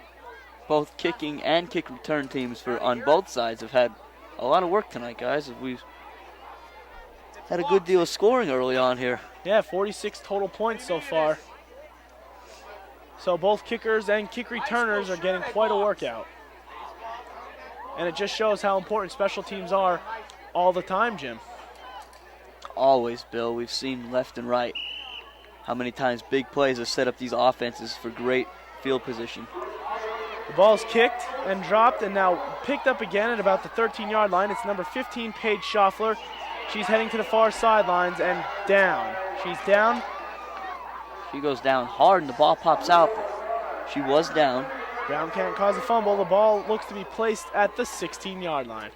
Both kicking and kick return teams on both sides have had a lot of work tonight, guys. We've had a good deal of scoring early on here. Yeah, 46 total points so far. So both kickers and kick returners are getting quite a workout. And it just shows how important special teams are all the time, Jim. Always, Bill. We've seen left and right how many times big plays have set up these offenses for great field position. The ball's kicked and dropped and now picked up again at about the 13-yard line. It's number 15, Paige Schaffler. She's heading to the far sidelines and down. She's down. She goes down hard and the ball pops out. But she was down. Ground can't cause a fumble. The ball looks to be placed at the 16-yard line.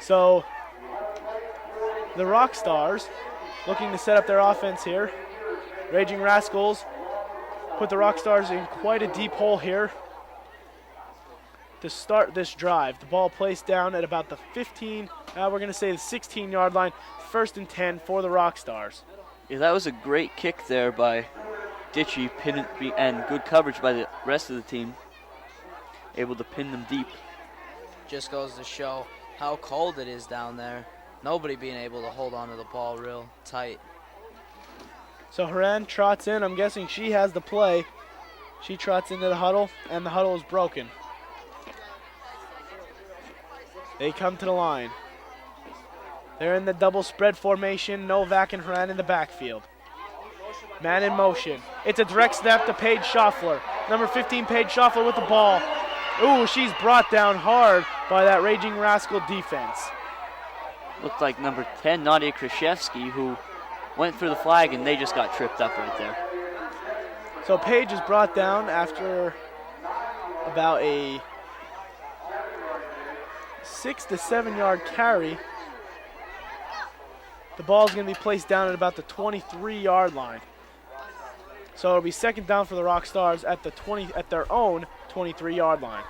So the Rockstars looking to set up their offense here. Raging Rascals put the Rockstars in quite a deep hole here to start this drive. The ball placed down at about the 15, we're going to say the 16-yard line, 1st and 10 for the Rockstars. Yeah, that was a great kick there by Ditchy and good coverage by the rest of the team, able to pin them deep. Just goes to show how cold it is down there. Nobody being able to hold onto the ball real tight. So Haran trots in. I'm guessing she has the play. She trots into the huddle, and the huddle is broken. They come to the line. They're in the double spread formation. Novak and Haran in the backfield. Man in motion. It's a direct snap to Paige Schaffler. Number 15, Paige Schaffler with the ball. Ooh, she's brought down hard by that Raging Rascal defense. Looked like number 10, Nadia Kraszewski, who went for the flag, and they just got tripped up right there. So Paige is brought down after about a 6 to 7 yard carry. The ball is going to be placed down at about the 23-yard line. So it'll be second down for the Rockstars at their own 23-yard line.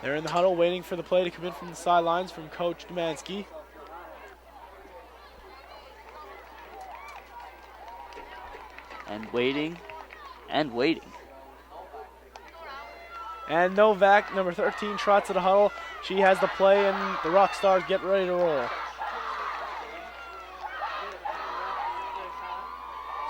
They're in the huddle waiting for the play to come in from the sidelines from Coach Domansky. And waiting and waiting. And Novak, number 13, trots to the huddle. She has the play, and the Rockstars get ready to roll.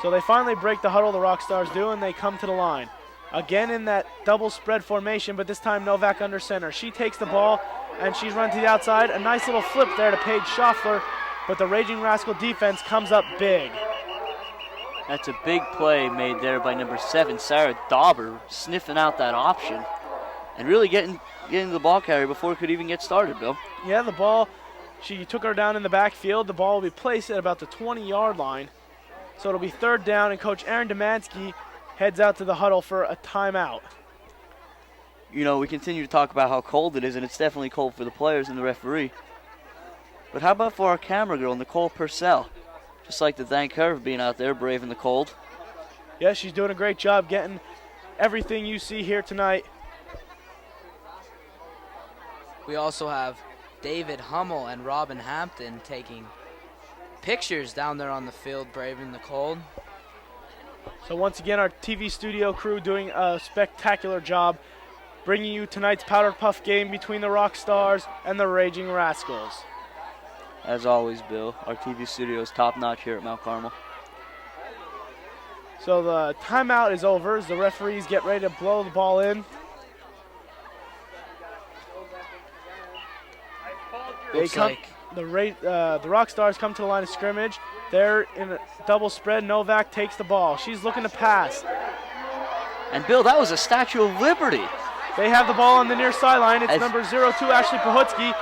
So they finally break the huddle, the Rockstars do, and they come to the line. Again in that double spread formation, but this time Novak under center. She takes the ball, and she's run to the outside. A nice little flip there to Paige Schaffler, but the Raging Rascal defense comes up big. That's a big play made there by number 7, Sarah Dauber, sniffing out that option and really getting the ball carrier before it could even get started, Bill. Yeah, the ball, she took her down in the backfield. The ball will be placed at about the 20-yard line. So it'll be third down, and Coach Aaron Domansky heads out to the huddle for a timeout. You know, we continue to talk about how cold it is, and it's definitely cold for the players and the referee. But how about for our camera girl, Nicole Purcell? Just like to thank her for being out there braving the cold. Yeah, she's doing a great job getting everything you see here tonight. We also have David Hummel and Robin Hampton taking pictures down there on the field, braving the cold. So once again, our TV studio crew doing a spectacular job bringing you tonight's Powderpuff game between the Rockstars and the Raging Rascals. As always, Bill, our TV studio is top-notch here at Mount Carmel. So the timeout is over as the referees get ready to blow the ball in. The Rockstars come to the line of scrimmage. They're in a double spread. Novak takes the ball. She's looking to pass. And Bill, that was a Statue of Liberty. They have the ball on the near sideline. It's number 02, Ashley Pahutsky.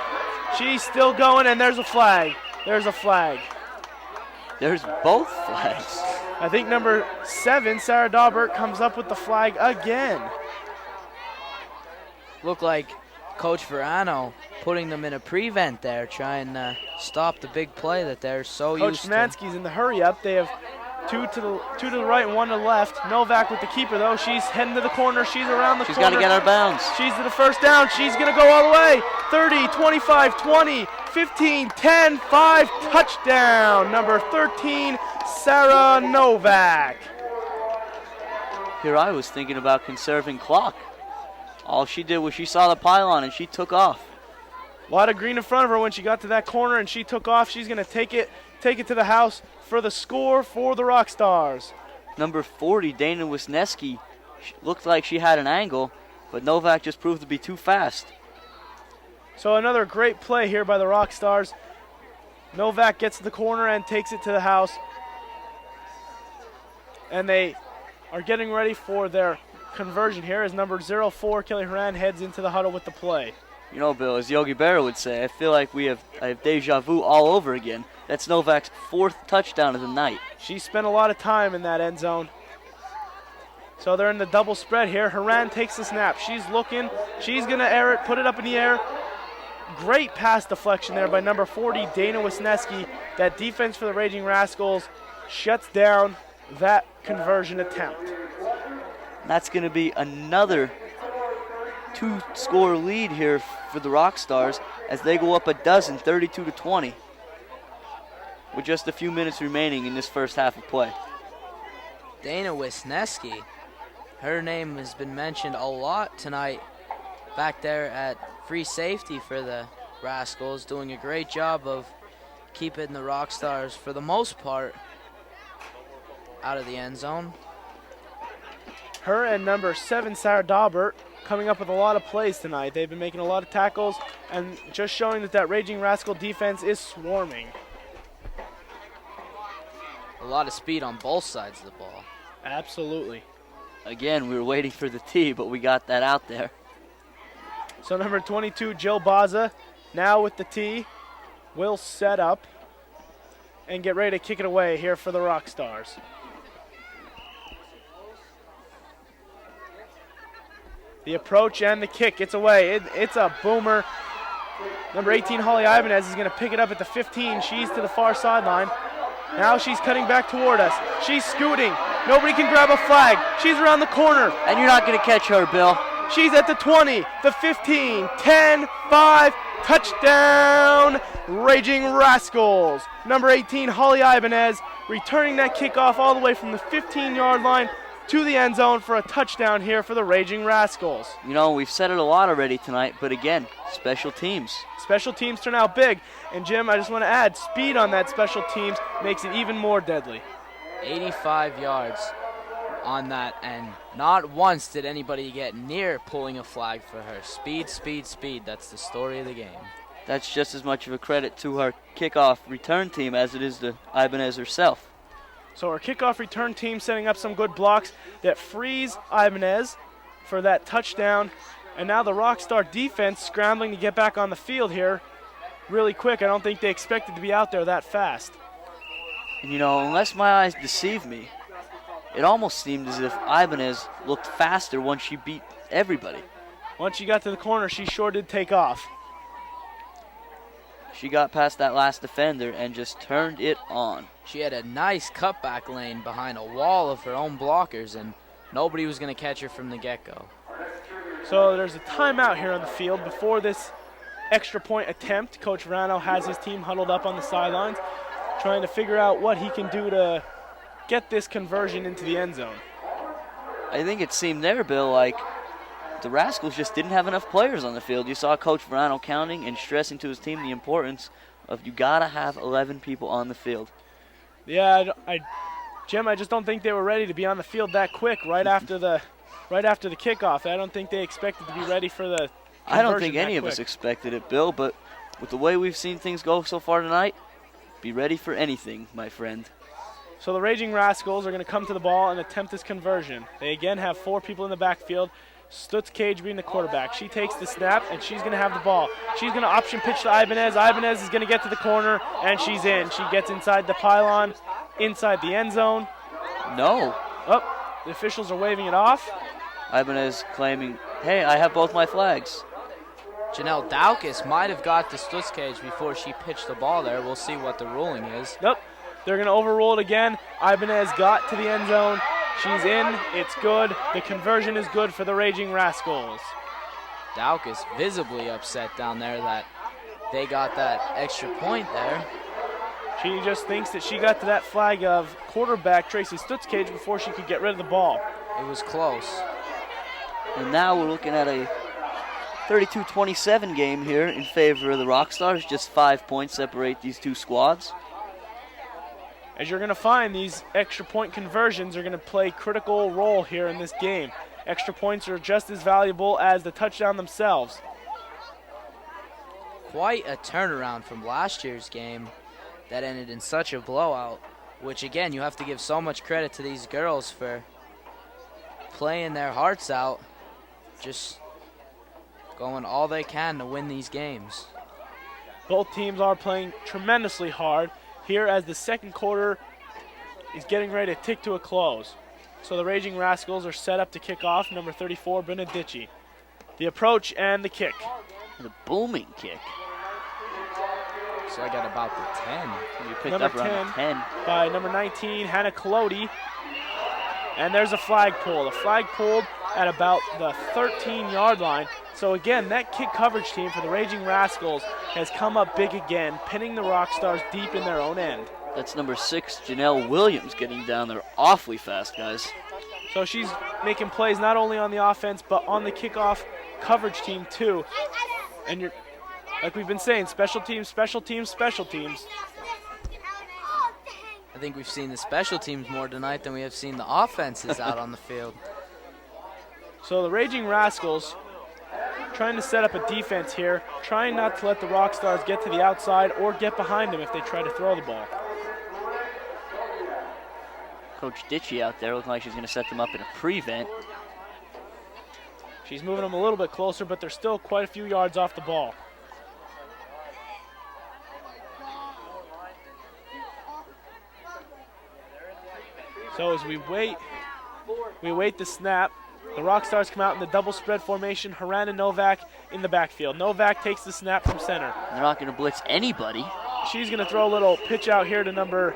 She's still going, and there's a flag. There's a flag. There's both flags. I think number 7, Sarah Daubert, comes up with the flag again. Look like Coach Verano putting them in a prevent there, trying to stop the big play that they're so Coach used to. Coach Szymanski's in the hurry up. They have two to the right and one to the left. Novak with the keeper, though. She's heading to the corner. She's around the corner. She's got to get out of bounds. She's to the first down. She's going to go all the way. 30, 25, 20, 15, 10, 5. Touchdown. Number 13, Sarah Novak. Here I was thinking about conserving clock. All she did was she saw the pylon and she took off. A lot of green in front of her when she got to that corner and she took off. She's going to take it to the house for the score for the Rockstars. Number 40, Dana Wisniewski, looked like she had an angle, but Novak just proved to be too fast. So another great play here by the Rockstars. Novak gets to the corner and takes it to the house. And they are getting ready for their conversion here as number 04, Kelly Horan, heads into the huddle with the play. You know, Bill, as Yogi Berra would say, I feel like I have deja vu all over again. That's Novak's 4th touchdown of the night. She spent a lot of time in that end zone. So they're in the double spread here. Horan takes the snap. She's looking. She's going to air it, put it up in the air. Great pass deflection there by number 40, Dana Wisniewski. That defense for the Raging Rascals shuts down that conversion attempt. That's going to be another 2-score lead here for the Rockstars as they go up a dozen, 32-20, with just a few minutes remaining in this first half of play. Dana Wisniewski, her name has been mentioned a lot tonight back there at free safety for the Rascals, doing a great job of keeping the Rockstars, for the most part, out of the end zone. Her and number 7, Sarah Daubert, coming up with a lot of plays tonight. They've been making a lot of tackles and just showing that Raging Rascal defense is swarming. A lot of speed on both sides of the ball. Absolutely. Again, we were waiting for the tee, but we got that out there. So number 22, Jill Baza, now with the tee, will set up and get ready to kick it away here for the Rockstars. The approach and the kick, it's away. It's a boomer. Number 18, Holly Ibanez, is going to pick it up at the 15. She's to the far sideline. Now she's cutting back toward us. She's scooting. Nobody can grab a flag. She's around the corner. And you're not going to catch her, Bill. She's at the 20, the 15, 10, 5, touchdown, Raging Rascals. Number 18, Holly Ibanez, returning that kickoff all the way from the 15-yard line to the end zone for a touchdown here for the Raging Rascals. You know, we've said it a lot already tonight, but again, special teams. Special teams turn out big. And Jim, I just want to add, speed on that special teams makes it even more deadly. 85 yards on that, and not once did anybody get near pulling a flag for her. Speed, speed, speed. That's the story of the game. That's just as much of a credit to our kickoff return team as it is to Ibanez herself. So our kickoff return team setting up some good blocks that frees Ibanez for that touchdown. And now the Rockstar defense scrambling to get back on the field here really quick. I don't think they expected to be out there that fast. And you know, unless my eyes deceive me, it almost seemed as if Ibanez looked faster once she beat everybody. Once she got to the corner, she sure did take off. She got past that last defender and just turned it on. She had a nice cutback lane behind a wall of her own blockers, and nobody was going to catch her from the get-go. So there's a timeout here on the field before this extra point attempt. Coach Verano has his team huddled up on the sidelines, trying to figure out what he can do to get this conversion into the end zone. I think it seemed there, Bill, like the Rascals just didn't have enough players on the field. You saw Coach Verano counting and stressing to his team the importance of you got to have 11 people on the field. Yeah, Jim, I just don't think they were ready to be on the field that quick right after the kickoff. I don't think they expected to be ready for the I don't think any of us expected it, Bill, but with the way we've seen things go so far tonight, be ready for anything, my friend. So the Raging Rascals are going to come to the ball and attempt this conversion. They again have 4 people in the backfield. Stutz Cage being the quarterback. She takes the snap, and she's going to have the ball. She's going to option pitch to Ibanez. Ibanez is going to get to the corner, and she's in. She gets inside the pylon, inside the end zone. No. Oh, the officials are waving it off. Ibanez claiming, hey, I have both my flags. Janelle Daukus might have got to Stutz Cage before she pitched the ball there. We'll see what the ruling is. Nope. They're going to overrule it again. Ibanez got to the end zone. She's in. It's good. The conversion is good for the Raging Rascals. Daukus visibly upset down there that they got that extra point there. She just thinks that she got to that flag of quarterback Tracy Stutz Cage before she could get rid of the ball. It was close. And now we're looking at a 32-27 game here in favor of the Rockstars. Just 5 points separate these two squads. As you're going to find, these extra point conversions are going to play a critical role here in this game. Extra points are just as valuable as the touchdown themselves. Quite a turnaround from last year's game that ended in such a blowout, which again, you have to give so much credit to these girls for playing their hearts out, just going all they can to win these games. Both teams are playing tremendously hard here as the second quarter is getting ready to tick to a close. So the Raging Rascals are set up to kick off. Number 34, Benedici. The approach and the kick. The booming kick. So I got about the 10. You picked Number up around 10 by number 19, Hannah Colodi. And there's a flag pull. A flag pulled at about the 13-yard line. So again, that kick coverage team for the Raging Rascals has come up big again, pinning the Rockstars deep in their own end. That's number 6, Janelle Williams, getting down there awfully fast, guys. So she's making plays not only on the offense, but on the kickoff coverage team too. And you're, like we've been saying, special teams, special teams, special teams. I think we've seen the special teams more tonight than we have seen the offenses out on the field. So the Raging Rascals trying to set up a defense here, trying not to let the Rockstars get to the outside or get behind them if they try to throw the ball. Coach Ditchy out there looking like she's going to set them up in a prevent. She's moving them a little bit closer, but they're still quite a few yards off the ball. So as we wait the snap. The Rockstars come out in the double spread formation. Haran and Novak in the backfield. Novak takes the snap from center. They're not going to blitz anybody. She's going to throw a little pitch out here to number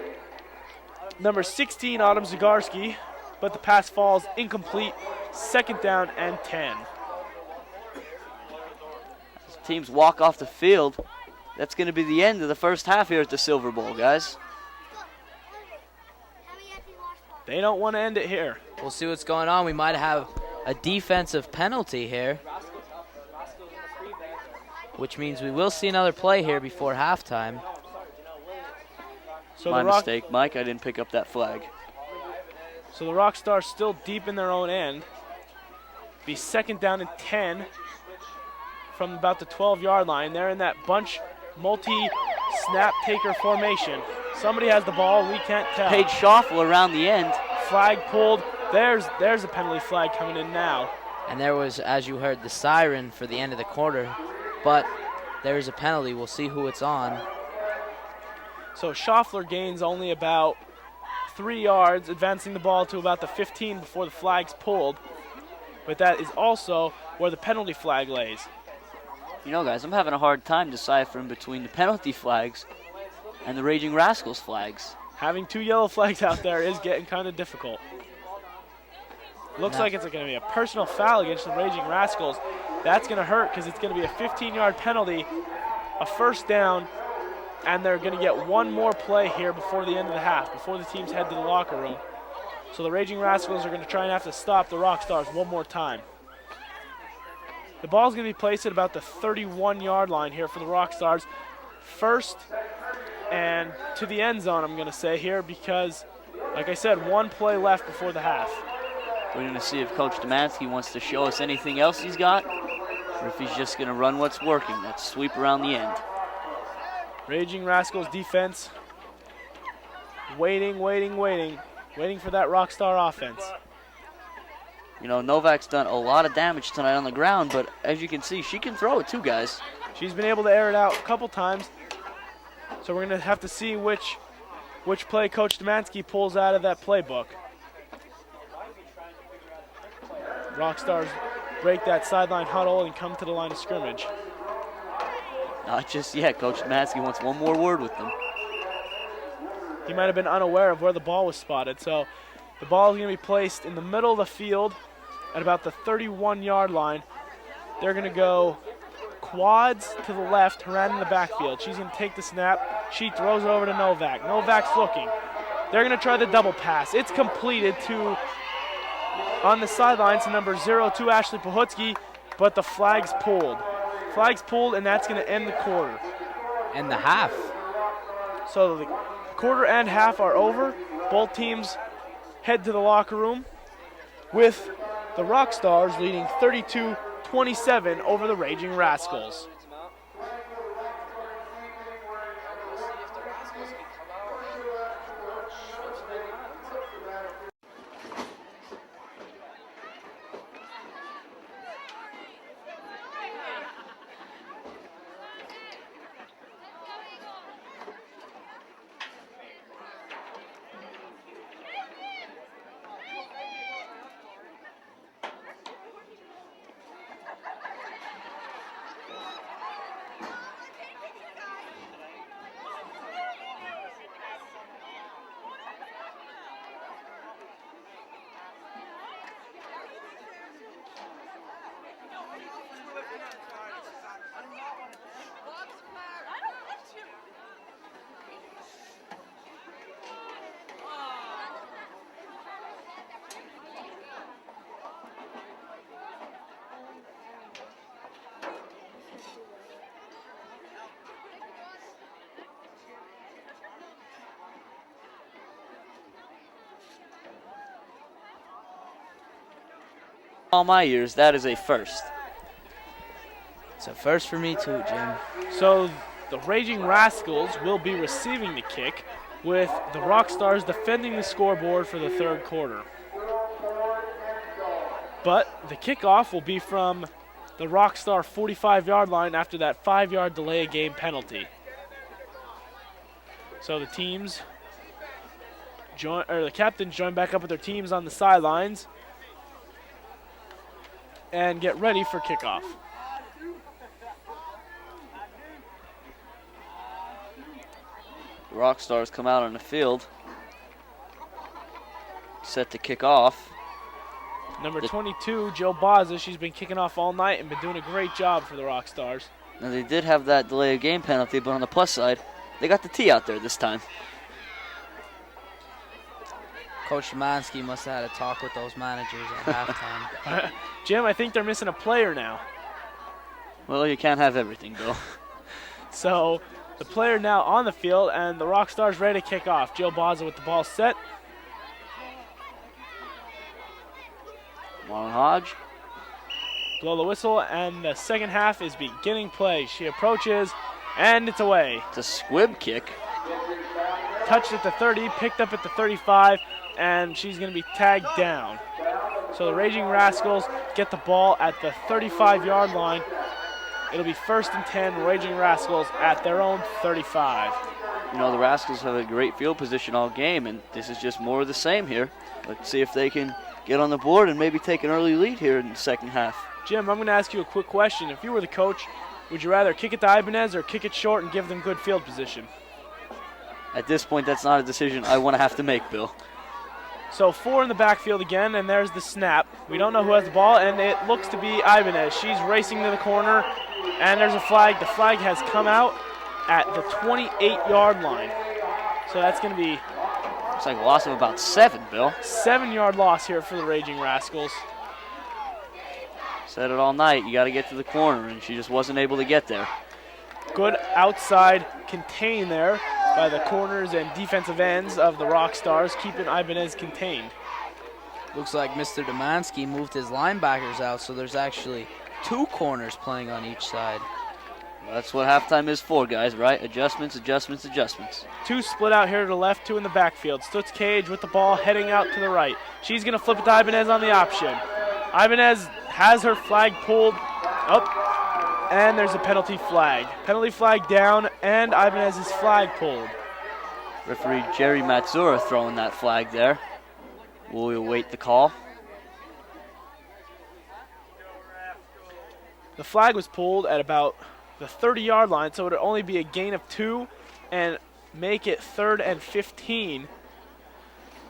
16, Autumn Zagarski, but the pass falls incomplete. 2nd down and 10. As teams walk off the field, that's going to be the end of the first half here at the Silver Bowl, guys. They don't want to end it here. We'll see what's going on. We might have a defensive penalty here, which means we will see another play here before halftime. So My mistake, Mike. I didn't pick up that flag. So the Rockstars still deep in their own end. Be 2nd down and 10 from about the 12-yard line. They're in that bunch multi-snap taker formation. Somebody has the ball. We can't tell. Paige Schaffel around the end. Flag pulled. There's a penalty flag coming in now. And there was, as you heard, the siren for the end of the quarter. But there's a penalty. We'll see who it's on. So Schaffler gains only about 3 yards, advancing the ball to about the 15 before the flag's pulled. But that is also where the penalty flag lays. You know, guys, I'm having a hard time deciphering between the penalty flags and the Raging Rascals flags. Having 2 yellow flags out there is getting kind of difficult. Looks like it's going to be a personal foul against the Raging Rascals. That's going to hurt because it's going to be a 15-yard penalty, a 1st down, and they're going to get one more play here before the end of the half, before the teams head to the locker room. So the Raging Rascals are going to try and have to stop the Rockstars one more time. The ball's going to be placed at about the 31-yard line here for the Rockstars. 1st and to the end zone, I'm going to say here, because, like I said, 1 play left before the half. We're going to see if Coach Demansky wants to show us anything else he's got, or if he's just going to run what's working. That's sweep around the end. Raging Rascals defense waiting for that Rockstar offense. You know, Novak's done a lot of damage tonight on the ground, but as you can see, she can throw it too, guys. She's been able to air it out a couple times, so we're going to have to see which play Coach Demansky pulls out of that playbook. Rockstars break that sideline huddle and come to the line of scrimmage. Not just yet. Coach Demansky wants one more word with them. He might have been unaware of where the ball was spotted, so the ball is going to be placed in the middle of the field at about the 31-yard line. They're going to go quads to the left, Haran in the backfield. She's going to take the snap. She throws over to Novak. Novak's looking. They're going to try the double pass. It's completed to, on the sidelines, to number 02, Ashley Pohutsky, but the flag's pulled. Flag's pulled, and that's going to end the quarter. And the half. So the quarter and half are over. Both teams head to the locker room with the Rockstars leading 32-27 over the Raging Rascals. All my years, that is a first. It's a first for me too, Jim. So the Raging Rascals will be receiving the kick, with the Rockstars defending the scoreboard for the third quarter. But the kickoff will be from the Rockstar 45-yard line after that 5-yard delay of game penalty. So the teams the captains join back up with their teams on the sidelines and get ready for kickoff. The Rockstars come out on the field, set to kick off. Number 22, Jill Baza, she's been kicking off all night and been doing a great job for the Rockstars. Now they did have that delay of game penalty, but on the plus side, they got the tee out there this time. Coach Szymanski must have had a talk with those managers at halftime. Jim, I think they're missing a player now. Well, you can't have everything, Bill. So the player now on the field, and the Rockstars ready to kick off. Jill Baza with the ball set. Marlon Hodge. Blow the whistle, and the second half is beginning play. She approaches, and it's away. It's a squib kick. Touched at the 30, picked up at the 35, and she's going to be tagged down. So the Raging Rascals get the ball at the 35-yard line. It'll be 1st and 10, Raging Rascals at their own 35. You know, the Rascals have a great field position all game, and this is just more of the same here. Let's see if they can get on the board and maybe take an early lead here in the second half. Jim, I'm going to ask you a quick question. If you were the coach, would you rather kick it to Ibanez or kick it short and give them good field position? At this point, that's not a decision I want to have to make, Bill. So 4 in the backfield again, and there's the snap. We don't know who has the ball, and it looks to be Ibanez. She's racing to the corner, and there's a flag. The flag has come out at the 28-yard line. So that's going to be It's like a loss of about 7, Bill. 7-yard loss here for the Raging Rascals. Said it all night. You got to get to the corner, and she just wasn't able to get there. Good outside contain there by the corners and defensive ends of the Rockstars, keeping Ibanez contained. Looks like Mr. Demansky moved his linebackers out, so there's actually 2 corners playing on each side. Well, that's what halftime is for, guys, right? Adjustments, adjustments, adjustments. 2 split out here to the left, 2 in the backfield. Stutz Cage with the ball heading out to the right. She's going to flip it to Ibanez on the option. Ibanez has her flag pulled up, and there's a penalty flag. Penalty flag down, and Ibanez's flag pulled. Referee Jerry Matsura throwing that flag there. We'll await the call. The flag was pulled at about the 30-yard line, so it would only be a gain of 2 and make it 3rd and 15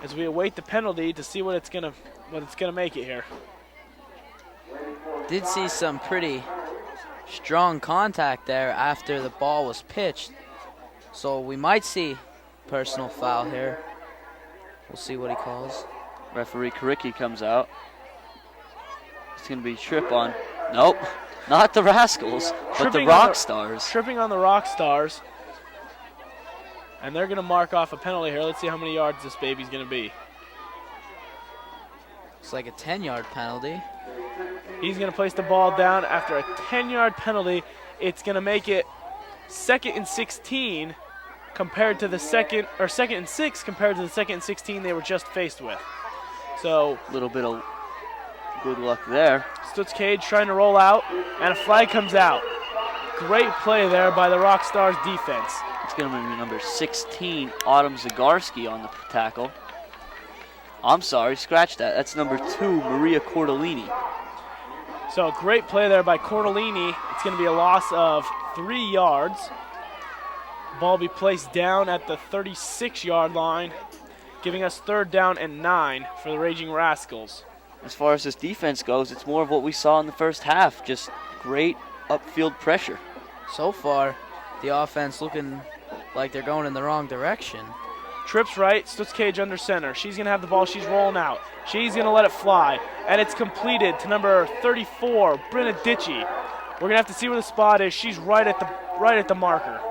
as we await the penalty to see what it's gonna make it here. Did see some pretty strong contact there after the ball was pitched, so we might see personal foul here. We'll see what he calls. Referee Karicki comes out. It's going to be trip on. Nope, not the Rascals, but the Rockstars. Tripping on the Rockstars. And they're going to mark off a penalty here. Let's see how many yards this baby's going to be. It's like a 10-yard penalty. He's going to place the ball down after a 10-yard penalty. It's going to make it 2nd and 16 compared to the 2nd and 6 compared to the 2nd and 16 they were just faced with. So a little bit of good luck there. Stutz Cage trying to roll out, and a flag comes out. Great play there by the Rockstars defense. It's going to be number 16, Autumn Zagarsky on the tackle. I'm sorry, scratch that. That's number 2, Maria Cordellini. So a great play there by Cordellini. It's going to be a loss of 3 yards. Ball be placed down at the 36-yard line, giving us 3rd down and 9 for the Raging Rascals. As far as this defense goes, it's more of what we saw in the first half. Just great upfield pressure. So far, the offense looking like they're going in the wrong direction. Trips right, Stutz Cage under center. She's going to have the ball. She's rolling out. She's going to let it fly. And it's completed to number 34, Brenna Ditchy. We're going to have to see where the spot is. She's right at the marker.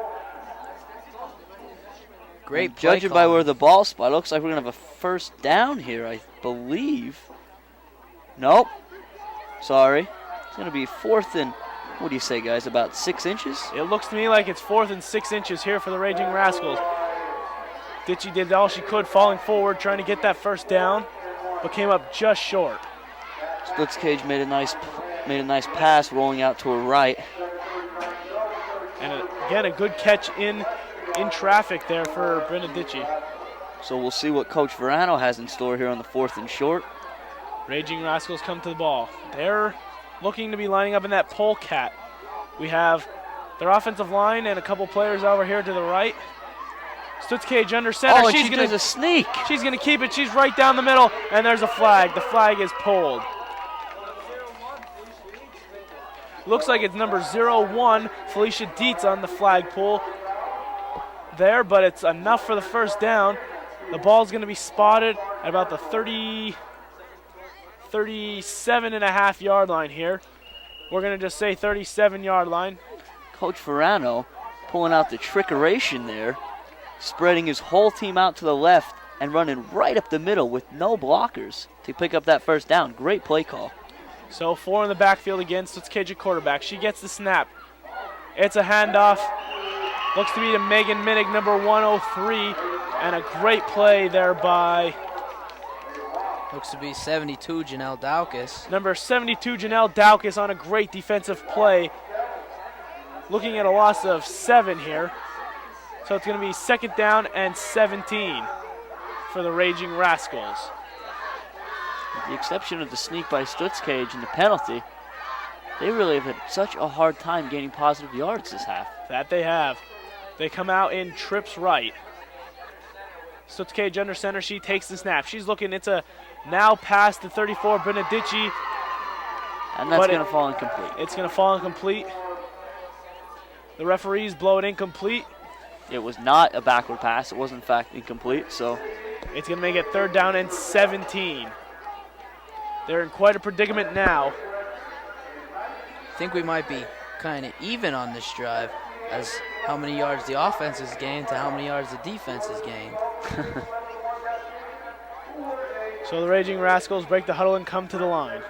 Great play judging by where the ball spot, looks like we're going to have a 1st down here, I believe. Nope. Sorry. It's going to be 4th and, what do you say, guys, about 6 inches? It looks to me like it's 4th and 6 inches here for the Raging Rascals. Ditchy did all she could, falling forward, trying to get that first down, but came up just short. Stutzcage made a nice pass, rolling out to her right. And again, a good catch in traffic there for Brenda Ditchy. So we'll see what Coach Verano has in store here on the 4th and short. Raging Rascals come to the ball. They're looking to be lining up in that polecat. We have their offensive line and a couple players over here to the right. Stutzcage under center. Oh, and she does a sneak. She's going to keep it. She's right down the middle, and there's a flag. The flag is pulled. Looks like it's number 01, Felicia Dietz, on the flagpole there, but it's enough for the first down. The ball's going to be spotted at about the 37.5-yard line here. We're going to just say 37-yard line. Coach Verano pulling out the trickeration there, spreading his whole team out to the left and running right up the middle with no blockers to pick up that first down. Great play call. So 4 in the backfield again, Stutzcage at quarterback. She gets the snap. It's a handoff. Looks to be to Megan Minnick, number 103, and a great play there by... Looks to be 72, Janelle Daukus. Number 72, Janelle Daukus, on a great defensive play. Looking at a loss of 7 here. So it's going to be 2nd down and 17 for the Raging Rascals. With the exception of the sneak by Stutzcage and the penalty, they really have had such a hard time gaining positive yards this half. That they have. They come out in trips right. Stutzcage under center. She takes the snap. She's looking. It's a now past the 34, Benedici. And that's going to fall incomplete. It's going to fall incomplete. The referees blow it incomplete. It was not a backward pass. It was, in fact, incomplete. So it's going to make it 3rd down and 17. They're in quite a predicament now. I think we might be kind of even on this drive as how many yards the offense has gained to how many yards the defense has gained. So the Raging Rascals break the huddle and come to the line.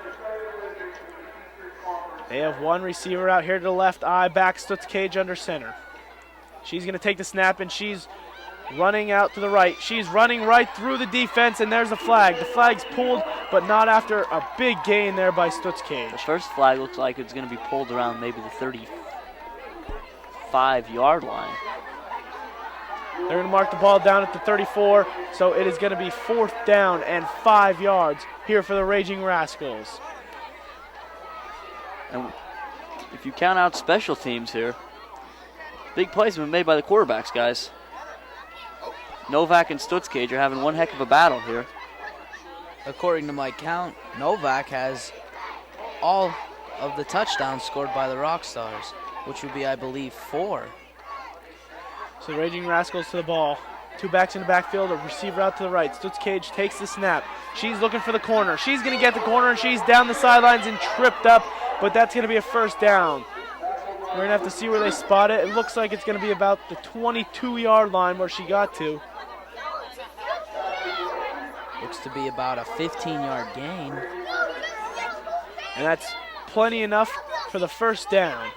They have one receiver out here to the left, eye back, Stutzcage under center. She's going to take the snap, and she's running out to the right. She's running right through the defense, and there's a flag. The flag's pulled, but not after a big gain there by Stutzcage. The first flag looks like it's going to be pulled around maybe the 35-yard line. They're going to mark the ball down at the 34, so it is going to be 4th down and 5 yards here for the Raging Rascals. And if you count out special teams here, big plays have been made by the quarterbacks, guys. Novak and Stutzcage are having one heck of a battle here. According to my count, Novak has all of the touchdowns scored by the Rockstars, which would be, I believe, 4. So the Raging Rascals to the ball. 2 backs in the backfield, a receiver out to the right. Stutzcage takes the snap. She's looking for the corner. She's going to get the corner, and she's down the sidelines and tripped up, but that's going to be a 1st down. We're going to have to see where they spot it. It looks like it's going to be about the 22-yard line where she got to. Looks to be about a 15-yard gain. And that's plenty enough for the 1st down.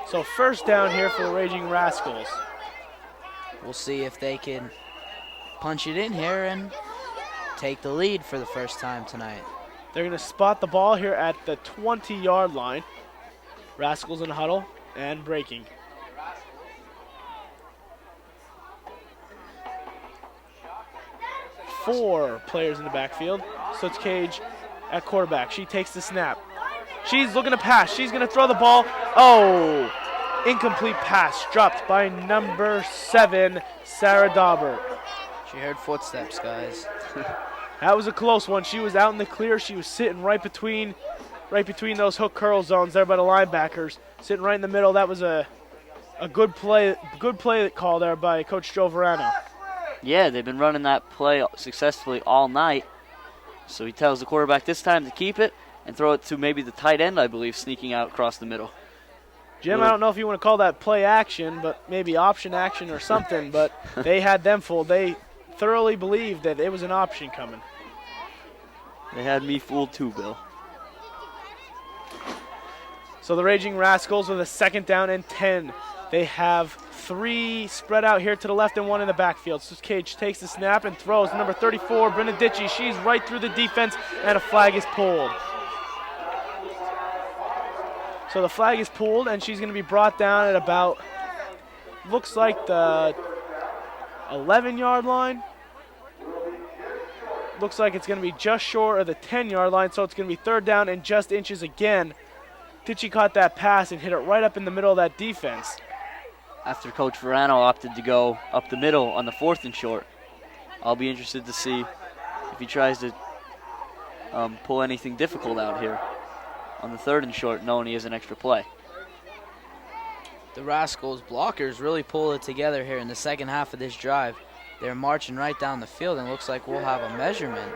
So 1st down here for the Raging Rascals. We'll see if they can punch it in here and take the lead for the first time tonight. They're going to spot the ball here at the 20-yard line. Rascals in huddle and breaking. Four players in the backfield. Stutzcage at quarterback. She takes the snap. She's looking to pass. She's going to throw the ball. Oh, incomplete pass dropped by number 7, Sarah Daubert. She heard footsteps, guys. That was a close one. She was out in the clear. She was sitting right between those hook curl zones there by the linebackers, sitting right in the middle. That was a good play call there by Coach Joe Verano. Yeah, they've been running that play successfully all night. So he tells the quarterback this time to keep it and throw it to maybe the tight end, I believe, sneaking out across the middle. Jim, I don't know if you want to call that play action, but maybe option action or something, but they had them fooled. They thoroughly believed that it was an option coming. They had me fooled too, Bill. So the Raging Rascals with a 2nd down and 10. They have 3 spread out here to the left and 1 in the backfield. So Cage takes the snap and throws. Number 34, Benedici. She's right through the defense, and a flag is pulled. So the flag is pulled, and she's going to be brought down at about, looks like the 11-yard line. Looks like it's going to be just short of the 10-yard line, so it's going to be 3rd down and just inches again. Ditchy caught that pass and hit it right up in the middle of that defense. After Coach Verano opted to go up the middle on the 4th and short, I'll be interested to see if he tries to pull anything difficult out here on the 3rd and short, knowing he has an extra play. The Rascals blockers really pull it together here in the second half of this drive. They're marching right down the field, and looks like we'll have a measurement.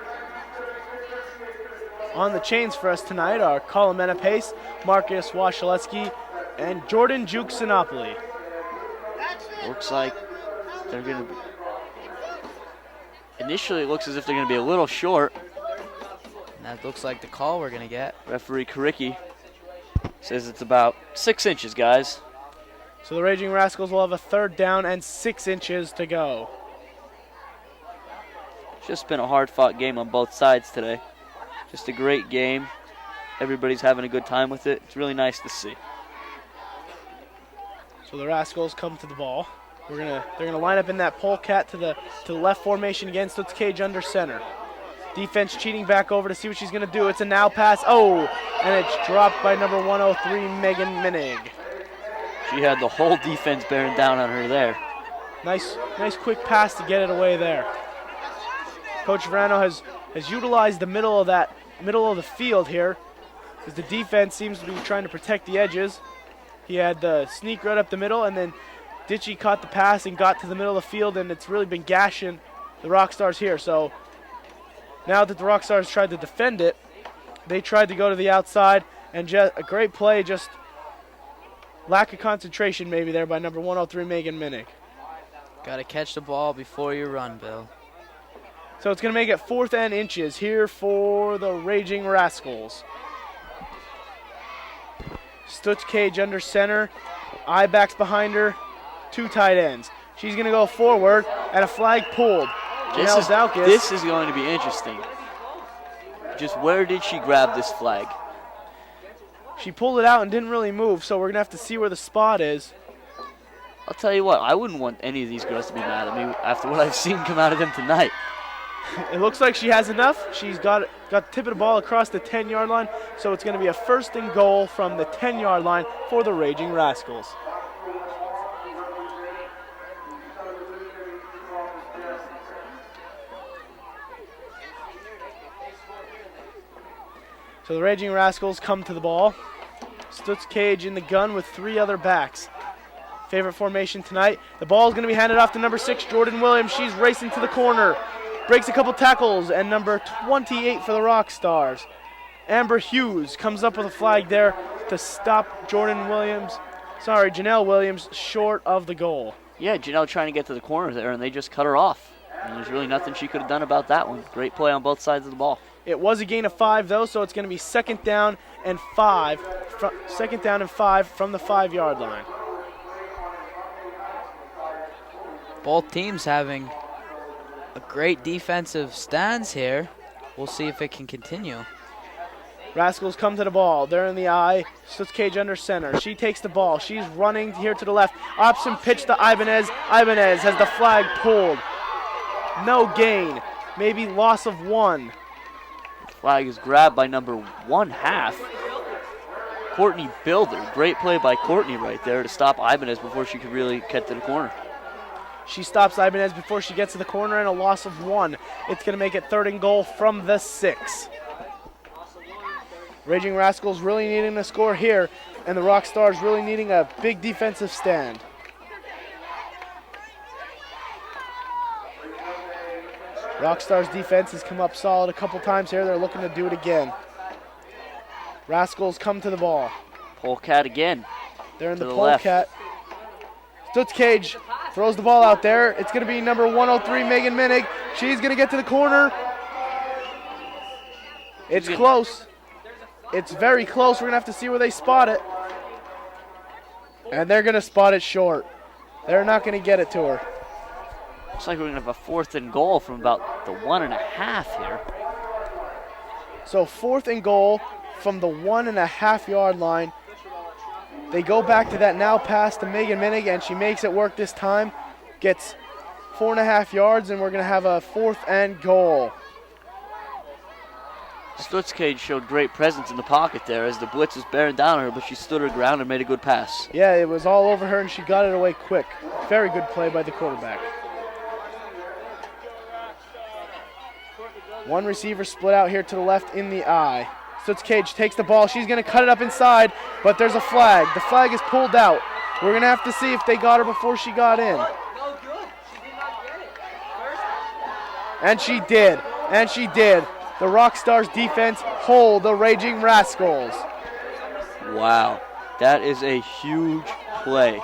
On the chains for us tonight are Colomena Pace, Marcus Wasilewski, and Jordan Juke-Sinopoli. Looks like they're going to be... Initially, it looks as if they're going to be a little short. And that looks like the call we're going to get. Referee Karicki says it's about 6 inches, guys. So the Raging Rascals will have a 3rd down and 6 inches to go. Just been a hard-fought game on both sides today. Just a great game. Everybody's having a good time with it. It's really nice to see. So the Rascals come to the ball. They're gonna line up in that polecat to the left formation again. So it's Cage under center. Defense cheating back over to see what she's gonna do. It's a now pass. Oh, and it's dropped by number 103, Megan Minig. She had the whole defense bearing down on her there. Nice quick pass to get it away there. Coach Verano has utilized the middle of the field here, as the defense seems to be trying to protect the edges. He had the sneak right up the middle, and then Ditchy caught the pass and got to the middle of the field, and it's really been gashing the Rockstars here. So now that the Rockstars tried to defend it, they tried to go to the outside, and just a great play, just lack of concentration maybe there by number 103, Megan Minnick. Got to catch the ball before you run, Bill. So it's going to make it 4th and inches here for the Raging Rascals. Stutz Cage under center. I-backs behind her. 2 tight ends. She's going to go forward, and a flag pulled. This is going to be interesting. Just where did she grab this flag? She pulled it out and didn't really move, so we're going to have to see where the spot is. I'll tell you what, I wouldn't want any of these girls to be mad at me after what I've seen come out of them tonight. It looks like she has enough. She's got the tip of the ball across the 10-yard line, so it's going to be a 1st and goal from the 10-yard line for the Raging Rascals. So the Raging Rascals come to the ball. Stutz Cage in the gun with 3 other backs. Favorite formation tonight. The ball is going to be handed off to number 6, Jordan Williams. She's racing to the corner. Breaks a couple tackles, and number 28 for the Rockstars, Amber Hughes, comes up with a flag there to stop Janelle Williams short of the goal. Yeah, Janelle trying to get to the corner there, and they just cut her off. And there's really nothing she could have done about that one. Great play on both sides of the ball. It was a gain of 5, though, so it's going to be 2nd down and 5. 2nd down and 5 from the 5-yard line. Both teams having a great defensive stance here. We'll see if it can continue. Rascals come to the ball. They're in the eye. Stutz Cage under center. She takes the ball. She's running here to the left. Option pitch to Ibanez. Ibanez has the flag pulled. No gain. Maybe loss of 1. Flag is grabbed by number 1/2, Courtney Builder. Great play by Courtney right there to stop Ibanez before she could really get to the corner. She stops Ibanez before she gets to the corner, and a loss of 1. It's going to make it 3rd and goal from the 6. Raging Rascals really needing to score here, and the Rockstars really needing a big defensive stand. Rockstars defense has come up solid a couple times here. They're looking to do it again. Rascals come to the ball. Polecat again. They're in the polecat. Stutz Cage throws the ball out there. It's going to be number 103, Megan Minnig. She's going to get to the corner. It's close. It's very close. We're going to have to see where they spot it. And they're going to spot it short. They're not going to get it to her. Looks like we're going to have a 4th and goal from about the 1.5 here. So 4th and goal from the 1.5 yard line. They go back to that now pass to Megan Minig, and she makes it work this time. Gets 4.5 yards, and we're going to have a 4th and goal. Stutzcage showed great presence in the pocket there as the blitz was bearing down on her, but she stood her ground and made a good pass. Yeah, it was all over her, and she got it away quick. Very good play by the quarterback. One receiver split out here to the left in the eye. Stutzcage takes the ball. She's going to cut it up inside, but there's a flag. The flag is pulled out. We're going to have to see if they got her before she got in. And she did. And she did. The Rockstars defense hold the Raging Rascals. Wow, that is a huge play.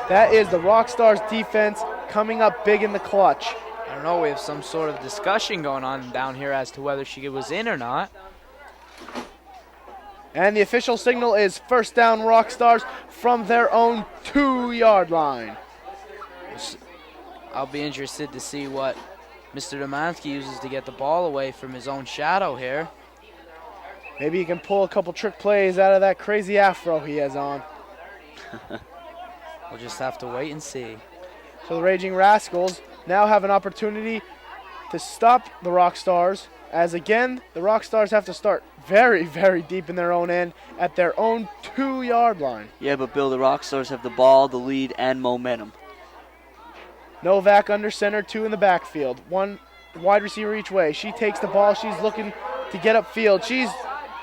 That is the Rockstars defense coming up big in the clutch. I don't know, we have some sort of discussion going on down here as to whether she was in or not. And the official signal is first down Rockstars from their own 2-yard line. I'll be interested to see what Mr. Domansky uses to get the ball away from his own shadow here. Maybe he can pull a couple trick plays out of that crazy afro he has on. We'll just have to wait and see. So the Raging Rascals now have an opportunity to stop the Rockstars, as again, the Rockstars have to start very, very deep in their own end at their own 2-yard line. Yeah, but Bill, the Rockstars have the ball, the lead, and momentum. Novak under center, 2 in the backfield. 1 wide receiver each way. She takes the ball. She's looking to get upfield. She's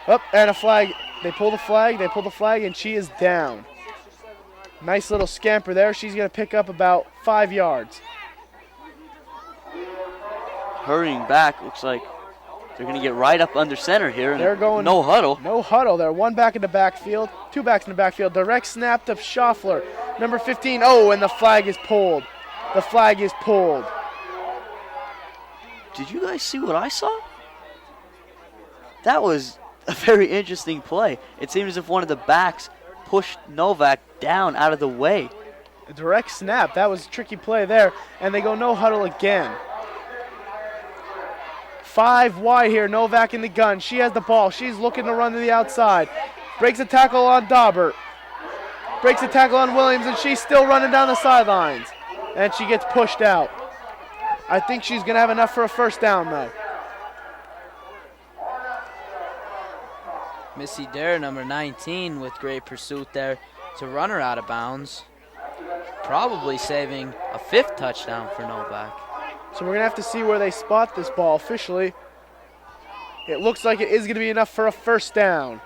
up, and a flag. They pull the flag, and she is down. Nice little scamper there. She's going to pick up about 5 yards. Hurrying back, looks like they're going to get right up under center here. And they're going no huddle. No huddle. They're 1 back in the backfield, 2 backs in the backfield. Direct snap to Schaffler, number 15. Oh, and the flag is pulled. The flag is pulled. Did you guys see what I saw? That was a very interesting play. It seemed as if one of the backs pushed Novak down out of the way. A direct snap. That was a tricky play there. And they go no huddle again. 5 wide here. Novak in the gun. She has the ball. She's looking to run to the outside. Breaks a tackle on Daubert. Breaks a tackle on Williams, and she's still running down the sidelines. And she gets pushed out. I think she's going to have enough for a first down, though. Missy Dare, number 19, with great pursuit there to run her out of bounds. Probably saving a 5th touchdown for Novak. So we're going to have to see where they spot this ball officially. It looks like it is going to be enough for a first down.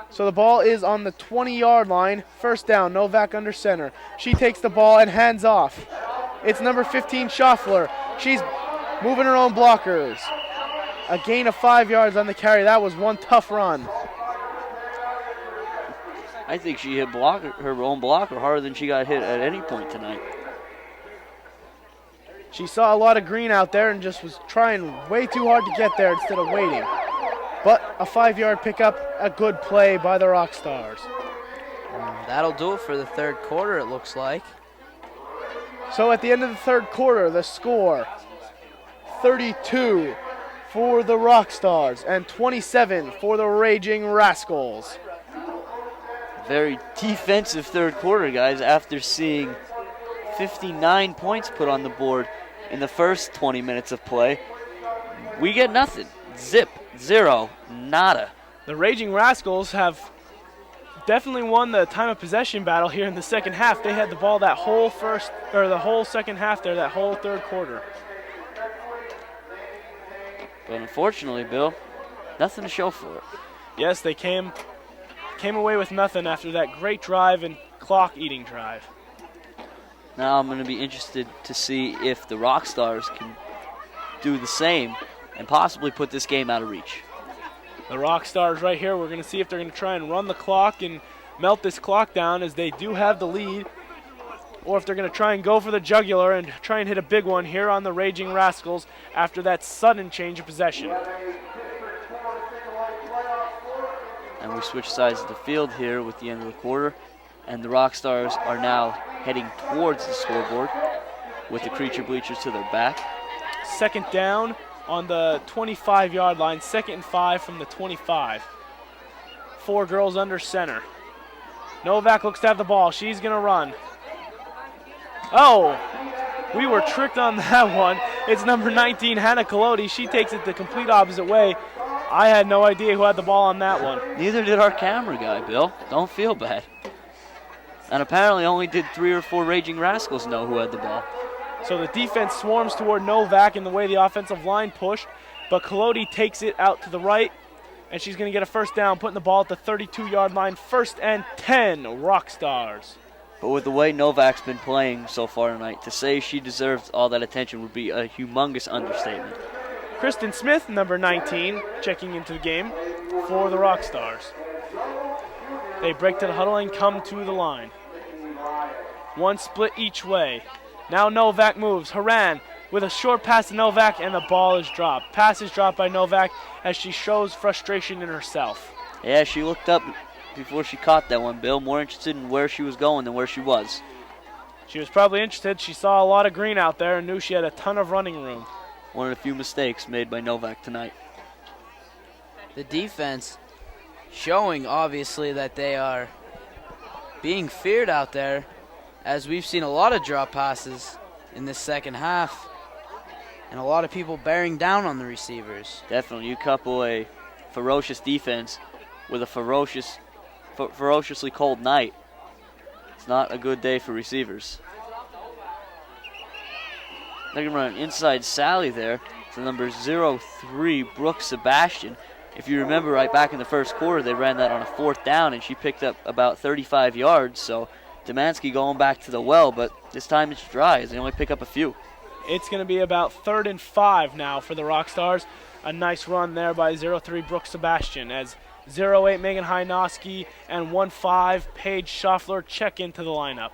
So the ball is on the 20-yard line. First down, Novak under center. She takes the ball and hands off. It's number 15, Schaffler. She's moving her own blockers. A gain of 5 yards on the carry. That was one tough run. I think she hit her own blocker harder than she got hit at any point tonight. She saw a lot of green out there and just was trying way too hard to get there instead of waiting. But a 5-yard pickup, a good play by the Rockstars. That'll do it for the 3rd quarter, it looks like. So at the end of the 3rd quarter, the score, 32 for the Rockstars and 27 for the Raging Rascals. Very defensive 3rd quarter, guys, after seeing 59 points put on the board in the first 20 minutes of play. We get nothing. Zip. 0. Nada. The Raging Rascals have definitely won the time of possession battle here in the second half. They had the ball that whole second half there, that whole 3rd quarter. But unfortunately, Bill, nothing to show for it. Yes, they came away with nothing after that great drive and clock-eating drive. Now I'm going to be interested to see if the Rockstars can do the same and possibly put this game out of reach. The Rockstars right here, we're going to see if they're going to try and run the clock and melt this clock down, as they do have the lead. or if they're going to try and go for the jugular and try and hit a big one here on the Raging Rascals after that sudden change of possession. And we switch sides of the field here with the end of the quarter. And the Rockstars are now heading towards the scoreboard with the creature bleachers to their back. Second down on the 25-yard line, 2nd and 5 from the 25. 4 girls under center. Novak looks to have the ball. She's going to run. Oh, we were tricked on that one. It's number 19, Hannah Collodi. She takes it the complete opposite way. I had no idea who had the ball on that one. Neither did our camera guy, Bill. Don't feel bad. And apparently only did 3 or 4 Raging Rascals know who had the ball. So the defense swarms toward Novak in the way the offensive line pushed, but Collodi takes it out to the right, and she's going to get a first down, putting the ball at the 32-yard line. 1st and 10, Rockstars. But with the way Novak's been playing so far tonight, to say she deserves all that attention would be a humongous understatement. Kristen Smith, number 19, checking into the game for the Rockstars. They break to the huddle and come to the line. One split each way. Now Novak moves. Haran with a short pass to Novak, and the ball is dropped. Pass is dropped by Novak as she shows frustration in herself. Yeah, she looked up before she caught that one, Bill. More interested in where she was going than where she was. She was probably interested. She saw a lot of green out there and knew she had a ton of running room. One of the few mistakes made by Novak tonight. The defense showing, obviously, that they are being feared out there, as we've seen a lot of drop passes in this second half and a lot of people bearing down on the receivers. Definitely. You couple a ferocious defense with a ferociously cold night. It's not a good day for receivers. They're going to run an inside Sally there to number 03, Brooke Sebastian. If you remember right back in the first quarter, they ran that on a 4th down, and she picked up about 35 yards. So Demansky going back to the well, but this time it's dry as they only pick up a few. It's going to be about 3rd and 5 now for the Rockstars. A nice run there by 03 Brooke Sebastian as 08 Megan Hynoski and 15 Paige Schaffler check into the lineup.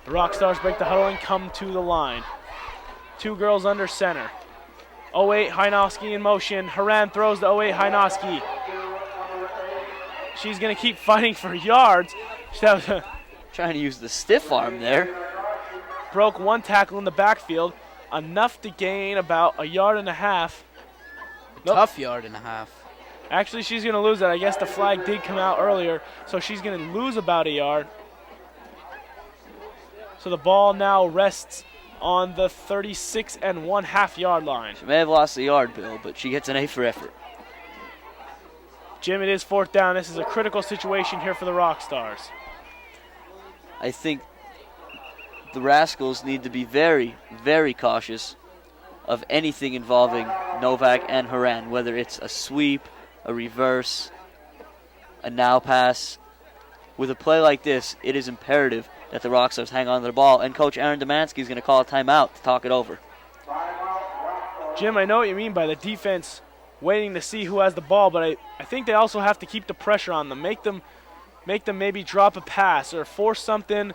The Rockstars break the huddle and come to the line. 2 girls under center. 08 Hynoski in motion. Haran throws to 08 Hynoski. She's going to keep fighting for yards. Trying to use the stiff arm there. Broke 1 tackle in the backfield, enough to gain about a yard and a half. Nope. Tough yard and a half. Actually, she's going to lose it. I guess the flag did come out earlier, so she's going to lose about a yard. So the ball now rests on the 36 and 1/2 yard line. She may have lost a yard, Bill, but she gets an A for effort. Jim, it is 4th down. This is a critical situation here for the Rockstars. I think the Rascals need to be very, very cautious of anything involving Novak and Haran, whether it's a sweep, a reverse, a now pass. With a play like this, it is imperative that the Rockstars hang on to the ball, and Coach Aaron Demansky is going to call a timeout to talk it over. Jim, I know what you mean by the defense waiting to see who has the ball, but I think they also have to keep the pressure on them, make them maybe drop a pass or force something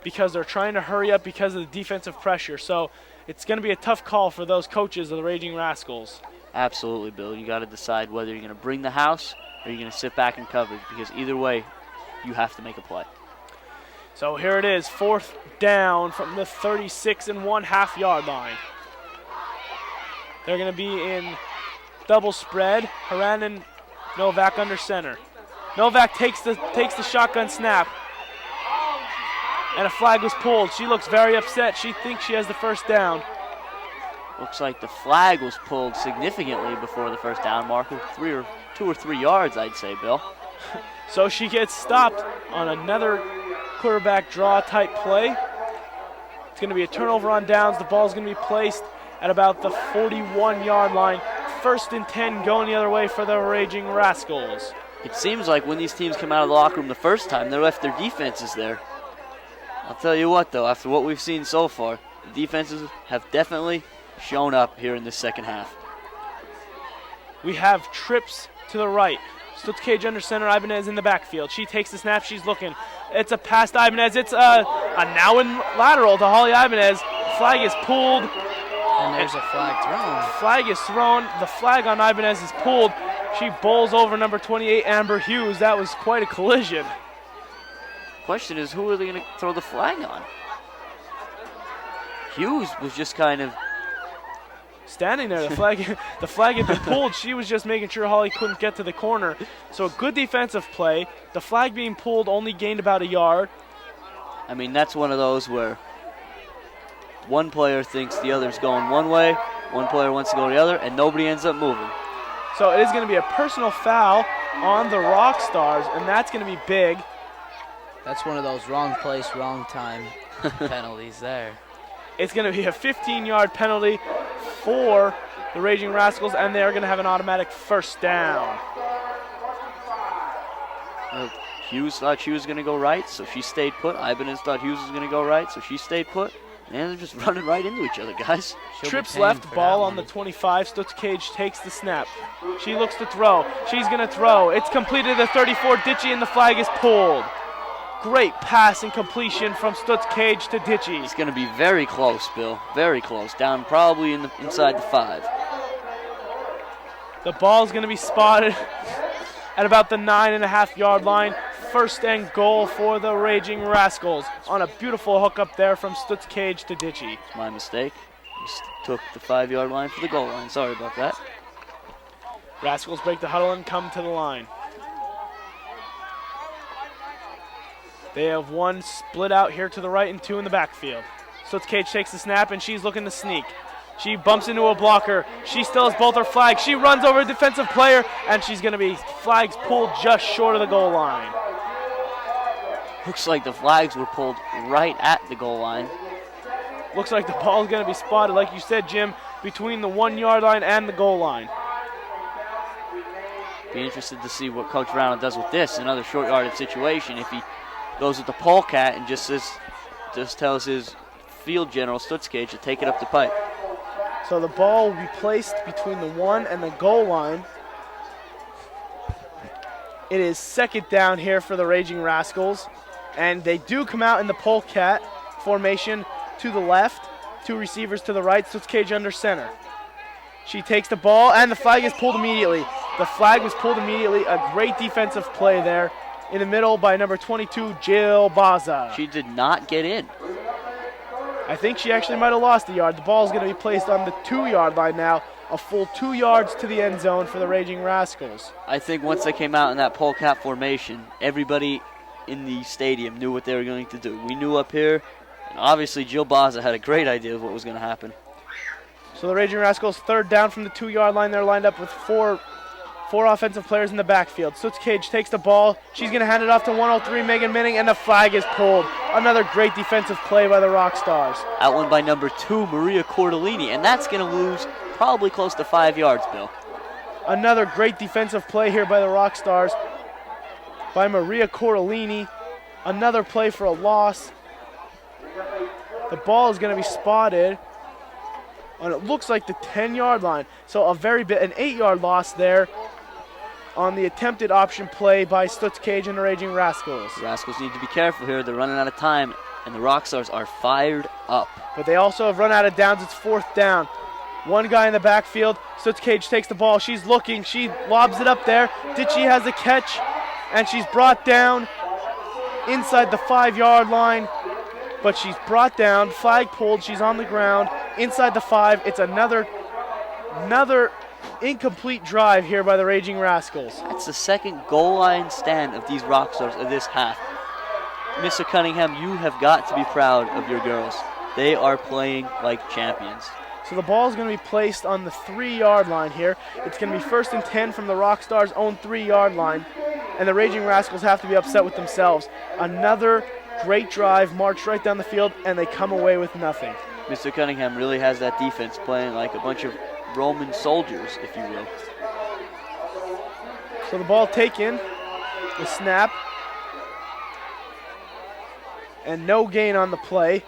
because they're trying to hurry up because of the defensive pressure. So it's going to be a tough call for those coaches of the Raging Rascals. Absolutely, Bill. You got to decide whether you're going to bring the house or you're going to sit back in coverage, because either way, you have to make a play. So here it is, 4th down from the 36 and 1/2 yard line. They're going to be in double spread. Haran and Novak under center. Novak takes the shotgun snap, and a flag was pulled. She looks very upset. She thinks she has the first down. Looks like the flag was pulled significantly before the first down marker, 2 or 3 yards, I'd say, Bill. So she gets stopped on another quarterback draw type play. It's going to be a turnover on downs. The ball's going to be placed at about the 41-yard line. 1st and 10 going the other way for the Raging Rascals. It seems like when these teams come out of the locker room the first time, they left their defenses there. I'll tell you what, though, after what we've seen so far, the defenses have definitely shown up here in this second half. We have trips to the right. Stutz Cage under center, Ibanez in the backfield. She takes the snap, she's looking. It's a pass to Ibanez. It's a now in lateral to Holly Ibanez. Flag is pulled. And there's a flag thrown. Flag is thrown. The flag on Ibanez is pulled. She bowls over number 28, Amber Hughes. That was quite a collision. Question is, who are they going to throw the flag on? Hughes was just kind of standing there. The flag had been pulled. She was just making sure Holly couldn't get to the corner. So a good defensive play. The flag being pulled only gained about a yard. I mean, that's one of those where one player thinks the other's going one way, one player wants to go the other, and nobody ends up moving. So it is going to be a personal foul on the Rockstars, and that's going to be big. That's one of those wrong place, wrong time penalties there. It's going to be a 15-yard penalty for the Raging Rascals, and they are going to have an automatic first down. Hughes thought she was going to go right, so she stayed put. Ibanez thought Hughes was going to go right, so she stayed put. And they're just running right into each other, guys. Trips left, ball on the 25. Stutz Cage takes the snap. She looks to throw. She's going to throw. It's completed the 34, Ditchy, and the flag is pulled. Great pass and completion from Stutz Cage to Ditchy. It's going to be very close, Bill. Very close. Down probably inside the 5. The ball's going to be spotted at about the 9.5-yard line. First and goal for the Raging Rascals on a beautiful hook up there from Stutz Cage to Ditchy. It's my mistake. Just took the 5-yard line for the goal line. Sorry about that. Rascals break the huddle and come to the line. They have one split out here to the right and 2 in the backfield. Stutz Cage takes the snap and she's looking to sneak. She bumps into a blocker. She still has both her flags. She runs over a defensive player and she's going to be flags pulled just short of the goal line. Looks like the flags were pulled right at the goal line. Looks like the ball is going to be spotted, like you said, Jim, between the 1-yard line and the goal line. Be interested to see what Coach Brown does with this, another short-yarded situation. If he goes with the polecat and just tells his field general, Stutz Cage, to take it up the pipe. So the ball will be placed between the 1 and the goal line. It is second down here for the Raging Rascals. And they do come out in the polecat formation to the left, 2 receivers to the right, Stutz Cage under center. She takes the ball, and the flag is pulled immediately. The flag was pulled immediately. A great defensive play there in the middle by number 22, Jill Baza. She did not get in. I think she actually might have lost a yard. The ball is going to be placed on the 2-yard line now. A full 2 yards to the end zone for the Raging Rascals. I think once they came out in that polecat formation, everybody in the stadium knew what they were going to do. We knew up here, and obviously Jill Baza had a great idea of what was going to happen. So the Raging Rascals, third down from the 2-yard line. They're lined up with four offensive players in the backfield. Stutz Cage takes the ball. She's going to hand it off to 103, Megan Minning, and the flag is pulled. Another great defensive play by the Rockstars. Out one by number 2, Maria Cordellini, and that's going to lose probably close to 5 yards, Bill. Another great defensive play here by the Rockstars by Maria Cordellini. Another play for a loss. The ball is going to be spotted on, it looks like, the 10-yard line. So an 8-yard loss there on the attempted option play by Stutz Cage and the Raging Rascals. The Rascals need to be careful here. They're running out of time, and the Rockstars are fired up. But they also have run out of downs. It's 4th down. One guy in the backfield. Stutz Cage takes the ball. She's looking. She lobs it up there. Ditchy has the catch, and she's brought down inside the 5-yard line. But she's brought down, flag pulled. She's on the ground inside the 5. It's another incomplete drive here by the Raging Rascals. That's the second goal line stand of these Rockstars of this half. Mr. Cunningham, you have got to be proud of your girls. They are playing like champions. So the ball is going to be placed on the 3-yard line here. It's going to be 1st and 10 from the Rockstars' own 3-yard line. And the Raging Rascals have to be upset with themselves. Another great drive, marched right down the field, and they come away with nothing. Mr. Cunningham really has that defense playing like a bunch of Roman soldiers, if you will. So the ball taken, the snap, and no gain on the play.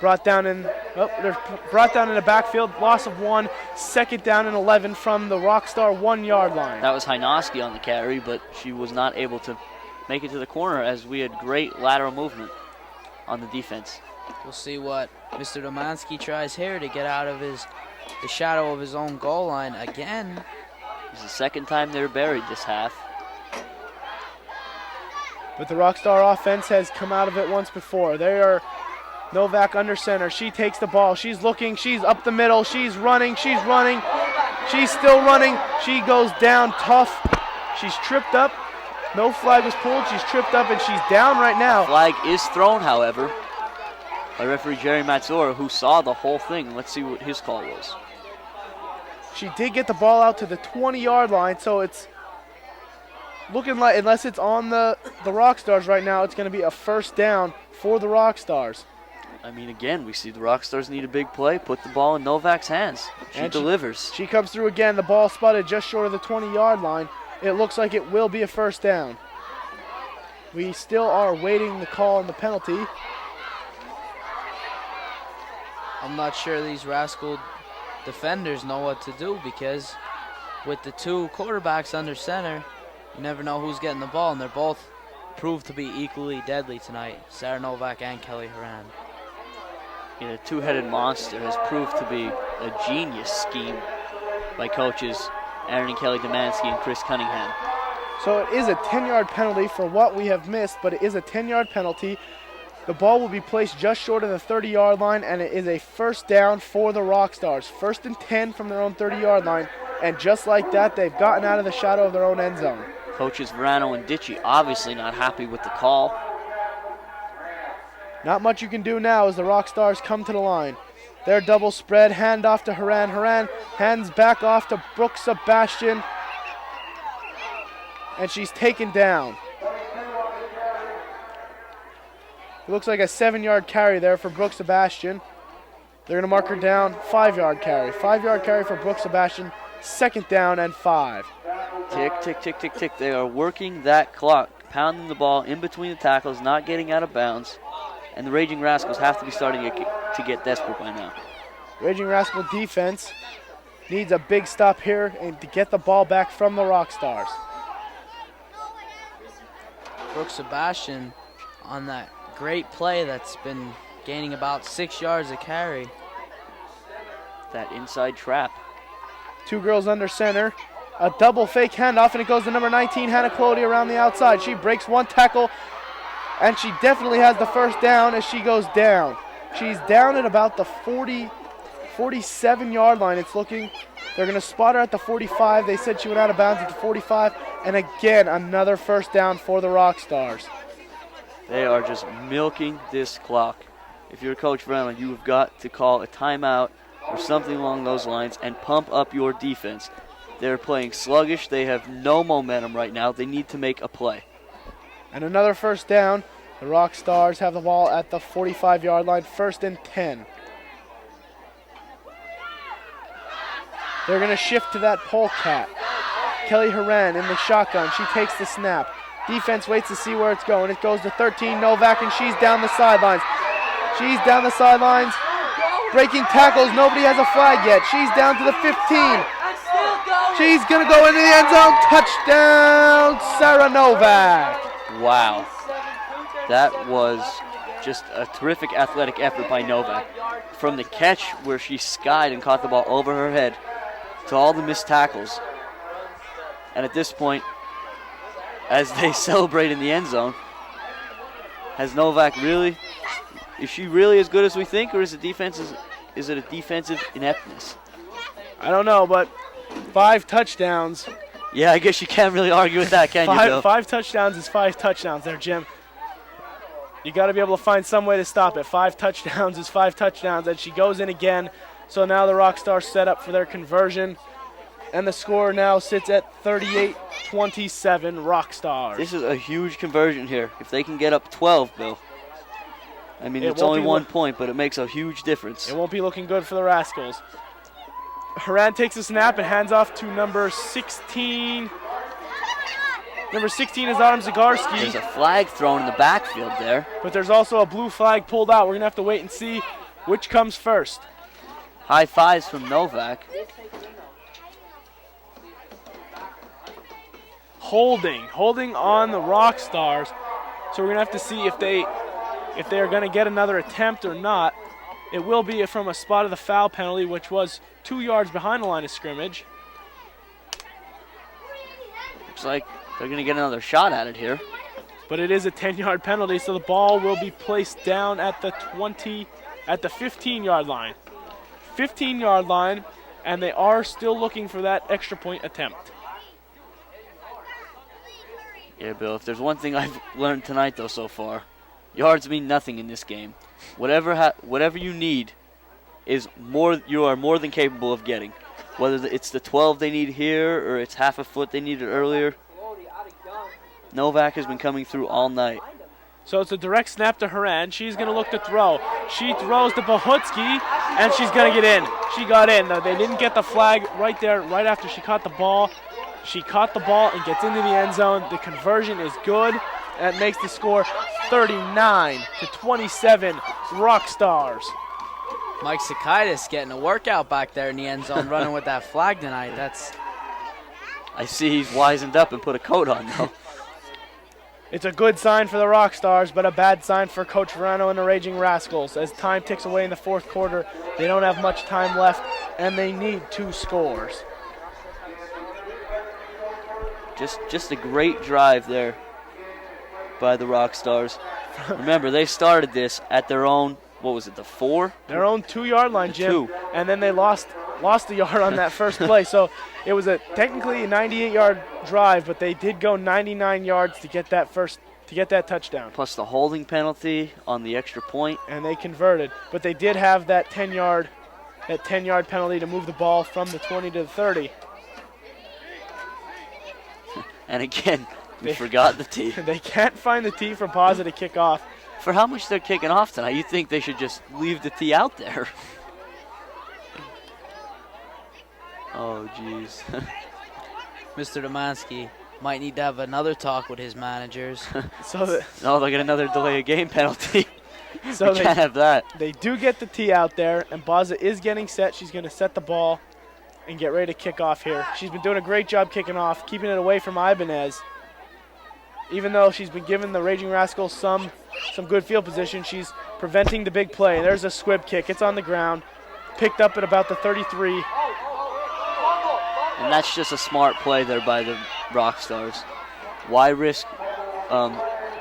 Brought down in Oh, they're brought down in the backfield. Loss of 1. 2nd down and 11 from the Rockstar 1-yard line. That was Hynoski on the carry, but she was not able to make it to the corner as we had great lateral movement on the defense. We'll see what Mr. Domanski tries here to get out of the shadow of his own goal line again. It's the 2nd time they're buried this half. But the Rockstar offense has come out of it once before. They are Novak under center. She takes the ball. She's looking. She's up the middle. She's running. She's running. She's still running. She goes down tough. She's tripped up. No flag was pulled. She's tripped up and she's down right now. Flag is thrown, however, by referee Jerry Matsura, who saw the whole thing. Let's see what his call was. She did get the ball out to the 20-yard line, so it's looking like, unless it's on the Rockstars right now, it's going to be a 1st down for the Rockstars. I mean, again, we see the Rockstars need a big play. Put the ball in Novak's hands. She delivers. She comes through again. The ball spotted just short of the 20-yard line. It looks like it will be a 1st down. We still are waiting the call on the penalty. I'm not sure these Rascal defenders know what to do, because with the 2 quarterbacks under center, you never know who's getting the ball, and they're both proved to be equally deadly tonight, Sarah Novak and Kelly Horan. Yeah, a 2-headed monster has proved to be a genius scheme by coaches Aaron and Kelly Domanski and Chris Cunningham. So it is a 10-yard penalty for what we have missed, but it is a 10-yard penalty. The ball will be placed just short of the 30-yard line, and it is a 1st down for the Rockstars. 1st and 10 from their own 30-yard line, and just like that, they've gotten out of the shadow of their own end zone. Coaches Verano and Ditchy obviously not happy with the call. Not much you can do now as the Rockstars come to the line. They're double spread, hand off to Horan. Horan hands back off to Brooke Sebastian, and she's taken down. It looks like a 7-yard carry there for Brooke Sebastian. They're going to mark her down. 5-yard carry. 5-yard carry for Brooke Sebastian. 2nd down and 5. Tick, tick, tick, tick, tick. They are working that clock, pounding the ball in between the tackles, not getting out of bounds. And the Raging Rascals have to be starting to get desperate by now. Raging Rascal defense needs a big stop here and to get the ball back from the Rockstars. Brooke Sebastian on that great play that's been gaining about 6 yards a carry. That inside trap. 2 girls under center. A double fake handoff, and it goes to number 19, Hannah Clody, around the outside. She breaks 1 tackle, and she definitely has the 1st down as she goes down. She's down at about the 47-yard line. It's looking. They're going to spot her at the 45. They said she went out of bounds at the 45. And again, another 1st down for the Rockstars. They are just milking this clock. If you're Coach Verano, you have got to call a timeout or something along those lines and pump up your defense. They're playing sluggish. They have no momentum right now. They need to make a play. And another 1st down. The Rockstars have the ball at the 45-yard line, 1st and 10. They're going to shift to that polecat. Kelly Horan in the shotgun. She takes the snap. Defense waits to see where it's going. It goes to 13, Novak, and she's down the sidelines. She's down the sidelines. Breaking tackles. Nobody has a flag yet. She's down to the 15. She's going to go into the end zone. Touchdown, Sarah Novak. Wow. That was just a terrific athletic effort by Novak. From the catch where she skied and caught the ball over her head to all the missed tackles. And at this point, as they celebrate in the end zone, has Novak really, is she really as good as we think, or is it a defensive ineptness? I don't know, but 5 touchdowns. Yeah, I guess you can't really argue with that, can you, Bill? 5 touchdowns is 5 touchdowns there, Jim. You got to be able to find some way to stop it. 5 touchdowns is 5 touchdowns, and she goes in again. So now the Rockstars set up for their conversion, and the score now sits at 38-27 Rockstars. This is a huge conversion here. If they can get up 12, Bill. I mean, it's only 1 point, but it makes a huge difference. It won't be looking good for the Rascals. Horan takes a snap and hands off to number 16. Number 16 is Autumn Zagarski. There's a flag thrown in the backfield there. But there's also a blue flag pulled out. We're going to have to wait and see Which comes first? High fives from Novak. Holding on the Rockstars. So we're gonna have to see if they are gonna get another attempt or not. It will be from a spot of the foul penalty, which was 2 yards behind the line of scrimmage. Looks like they're going to get another shot at it here. But it is a 10-yard penalty, so the ball will be placed down at the 15-yard line. 15-yard line, and they are still looking for that extra point attempt. Yeah, Bill, if there's one thing I've learned tonight, though, so far, yards mean nothing in this game. Whatever you need is more. You are more than capable of getting. Whether it's the 12 they need here or it's half a foot they needed earlier. Novak has been coming through all night. So it's a direct snap to her end. She's going to look to throw. She throws to Bahutsky, and she's going to get in. She got in. They didn't get the flag right there, right after she caught the ball. She caught the ball and gets into the end zone. The conversion is good. That makes the score 39-27, Rockstars. Mike Sakaitis getting a workout back there in the end zone, running with that flag tonight. I see he's wisened up and put a coat on now. It's a good sign for the Rockstars, but a bad sign for Coach Verano and the Raging Rascals. As time ticks away in the fourth quarter, they don't have much time left, and they need 2 scores. Just a great drive there by the Rockstars. Remember, they started this at their own, what was it, the 4? Their own 2-yard line, Jim. 2. And then they lost a yard on that first play. So it was technically a 98-yard drive, but they did go 99 yards to get that touchdown. Plus the holding penalty on the extra point. And they converted. But they did have that 10-yard penalty to move the ball from the 20 to the 30. And again, we forgot the tee. They can't find the tee for Pazza to kick off. For how much they're kicking off tonight, you'd think they should just leave the tee out there. Oh, jeez. Mr. Domansky might need to have another talk with his managers. No, they'll get another delay of game penalty. So we can't have that. They do get the tee out there, and Pazza is getting set. She's going to set the ball and get ready to kick off here. She's been doing a great job kicking off, keeping it away from Ibanez. Even though she's been giving the Raging Rascals some good field position, she's preventing the big play. There's a squib kick. It's on the ground, picked up at about the 33. And that's just a smart play there by the Rockstars. Why risk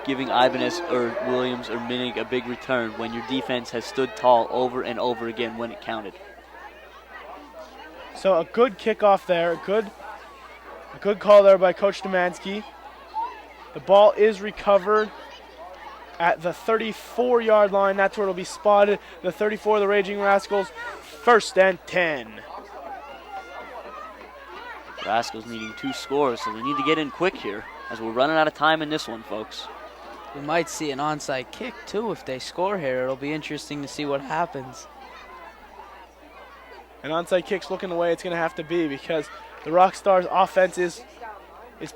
giving Ibanez or Williams or Minig a big return when your defense has stood tall over and over again when it counted? So a good kickoff there, a good call there by Coach Domansky. The ball is recovered at the 34-yard line. That's where it'll be spotted. The 34 of the Raging Rascals, 1st and 10. Rascals needing 2 scores, so they need to get in quick here as we're running out of time in this one, folks. We might see an onside kick, too, if they score here. It'll be interesting to see what happens. An onside kick's looking the way it's going to have to be because the Rockstars' offense is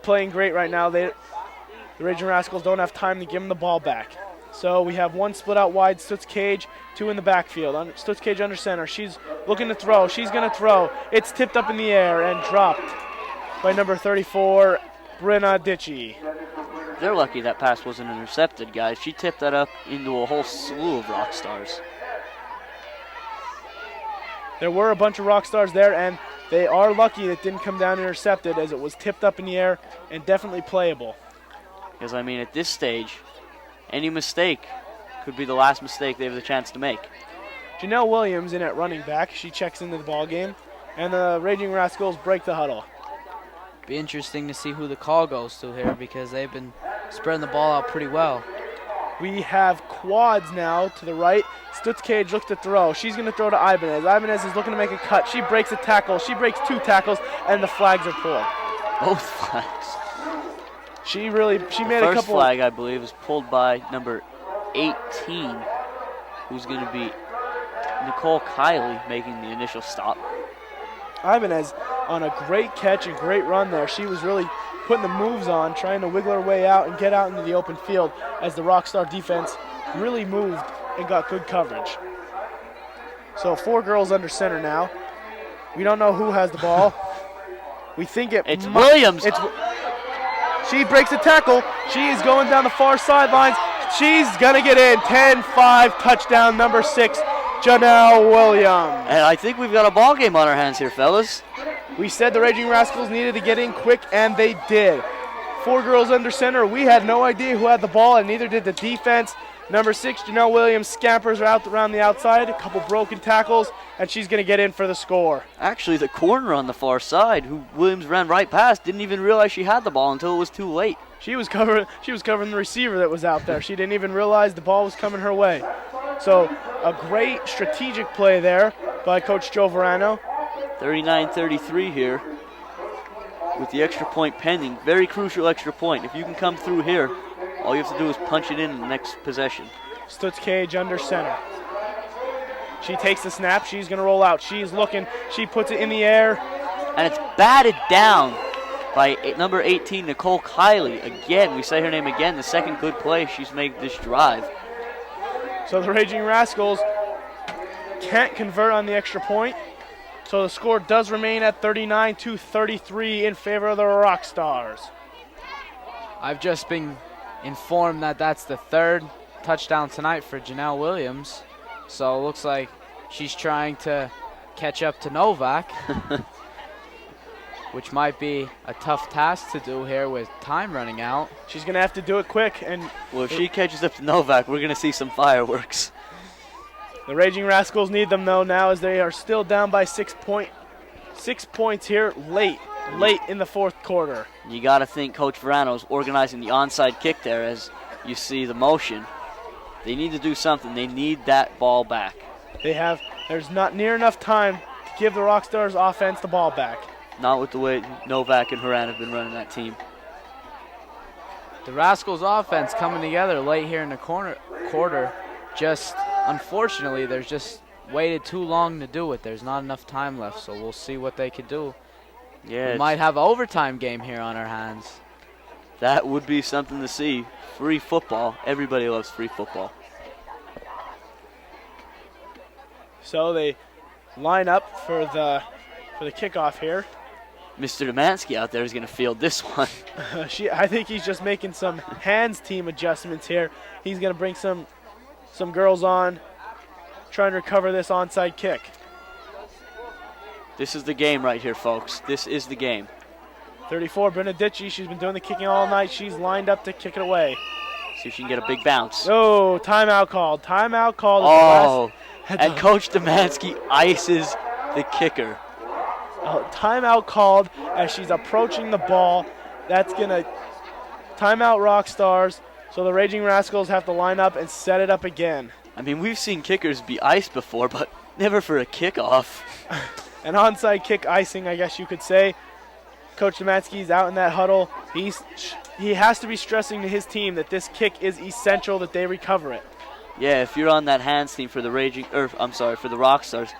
playing great right now. The Raging Rascals don't have time to give them the ball back. So we have 1 split out wide, Stutz Cage, 2 in the backfield. Stutz Cage under center. She's looking to throw. She's going to throw. It's tipped up in the air and dropped by number 34, Brenna Ditchy. They're lucky that pass wasn't intercepted, guys. She tipped that up into a whole slew of Rockstars. There were a bunch of Rockstars there, and they are lucky it didn't come down intercepted as it was tipped up in the air and definitely playable. Because, I mean, at this stage, any mistake could be the last mistake they have the chance to make. Janelle Williams in at running back. She checks into the ball game, and the Raging Rascals break the huddle. Be interesting to see who the call goes to here because they've been spreading the ball out pretty well. We have quads now to the right. Stutz Cage looks to throw. She's going to throw to Ibanez. Ibanez is looking to make a cut. She breaks a tackle. She breaks 2 tackles, and the flags are pulled. Both flags. She made a couple. First flag, I believe, is pulled by number 18, who's going to be Nicole Kiley making the initial stop. Ibanez on a great catch and great run there. She was really putting the moves on, trying to wiggle her way out and get out into the open field as the Rockstar defense really moved and got good coverage. So 4 girls under center now. We don't know who has the ball. We think It's Williams. She breaks a tackle. She is going down the far sidelines. She's going to get in. 10-5, touchdown number 6, Janelle Williams. And I think we've got a ball game on our hands here, fellas. We said the Raging Rascals needed to get in quick, and they did. 4 girls under center. We had no idea who had the ball, and neither did the defense. Number 6, Janelle Williams, scampers out around the outside. A couple broken tackles, and she's going to get in for the score. Actually, the corner on the far side, who Williams ran right past, didn't even realize she had the ball until it was too late. She was covering the receiver that was out there. She didn't even realize the ball was coming her way. So a great strategic play there by Coach Joe Verano. 39-33 here with the extra point pending. Very crucial extra point. If you can come through here, all you have to do is punch it in the next possession. Stutz Cage under center. She takes the snap. She's going to roll out. She's looking. She puts it in the air. And it's batted down by number 18, Nicole Kiley. Again, we say her name again, the second good play she's made this drive. So the Raging Rascals can't convert on the extra point. So the score does remain at 39-33 in favor of the Rockstars. I've just been informed that that's the 3rd touchdown tonight for Janelle Williams. So it looks like she's trying to catch up to Novak, which might be a tough task to do here with time running out. She's going to have to do it quick. Well, if she catches up to Novak, we're going to see some fireworks. The Raging Rascals need them, though, now as they are still down by 6 points here late in the 4th quarter. You got to think Coach Verano's organizing the onside kick there as you see the motion. They need to do something. They need that ball back. There's not near enough time to give the Rockstars offense the ball back. Not with the way Novak and Haran have been running that team. The Rascals offense coming together late here in the quarter. Just unfortunately, there's just waited too long to do it. There's not enough time left, so we'll see what they could do. Yeah, we might have an overtime game here on our hands. That would be something to see. Free football. Everybody loves free football. So they line up for the kickoff here. Mr. Demansky out there is going to field this one. I think he's just making some hands team adjustments here. He's going to bring some girls on, trying to recover this onside kick. This is the game right here, folks. This is the game. 34, Benedici. She's been doing the kicking all night. She's lined up to kick it away. See if she can get a big bounce. Oh, timeout called. Timeout called. Oh, and Coach Demansky ices the kicker. Timeout called as she's approaching the ball. That's going to timeout Rockstars. So the Raging Rascals have to line up and set it up again. I mean, we've seen kickers be iced before, but never for a kickoff. An onside kick icing, I guess you could say. Coach Demansky's out in that huddle. He has to be stressing to his team that this kick is essential, that they recover it. Yeah, if you're on that hands team for the for the Rockstars,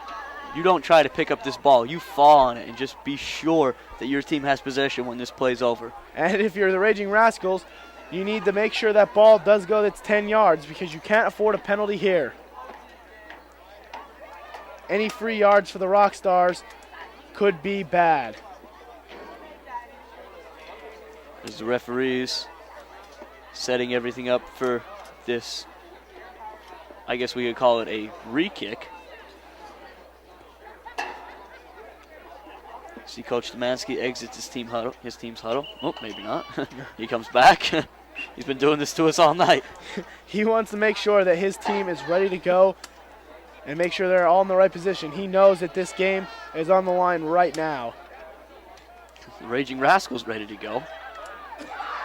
you don't try to pick up this ball. You fall on it and just be sure that your team has possession when this play's over. And if you're the Raging Rascals, you need to make sure that ball does go that's 10 yards because you can't afford a penalty here. Any free yards for the Rockstars could be bad. There's the referees setting everything up for this. I guess we could call it a re-kick. See Coach Demansky exits his team's huddle. Oh, maybe not. He comes back. He's been doing this to us all night. He wants to make sure that his team is ready to go and make sure they're all in the right position. He knows that this game is on the line right now. The Raging Rascals ready to go.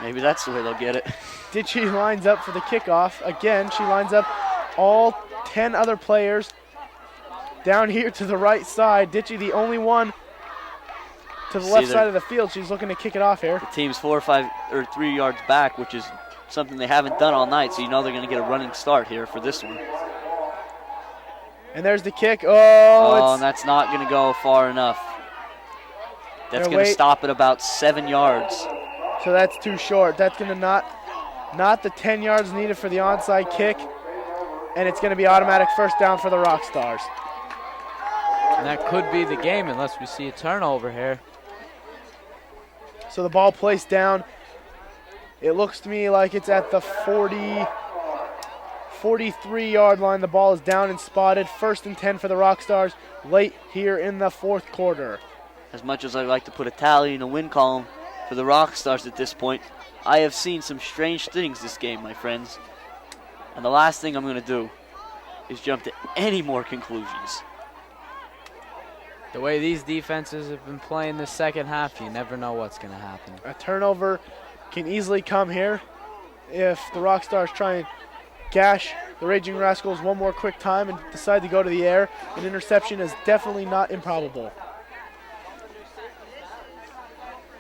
Maybe that's the way they'll get it. Ditchy lines up for the kickoff. Again, she lines up all 10 other players down here to the right side. Ditchy the only one to the left side of the field. She's looking to kick it off here. The team's 4 or 5 or 3 yards back, which is something they haven't done all night, so you know they're going to get a running start here for this one. And there's the kick. Oh, and that's not going to go far enough. That's going to stop at about 7 yards. So that's too short. That's going to not the 10 yards needed for the onside kick, and it's going to be automatic first down for the Rockstars. And that could be the game unless we see a turnover here. So the ball placed down. It looks to me like it's at the 43-yard line. The ball is down and spotted. 1st and 10 for the Rockstars late here in the 4th quarter. As much as I'd like to put a tally in the win column for the Rockstars at this point, I have seen some strange things this game, my friends. And the last thing I'm going to do is jump to any more conclusions. The way these defenses have been playing this second half, you never know what's going to happen. A turnover can easily come here if the Rockstars try and gash the Raging Rascals one more quick time and decide to go to the air. An interception is definitely not improbable.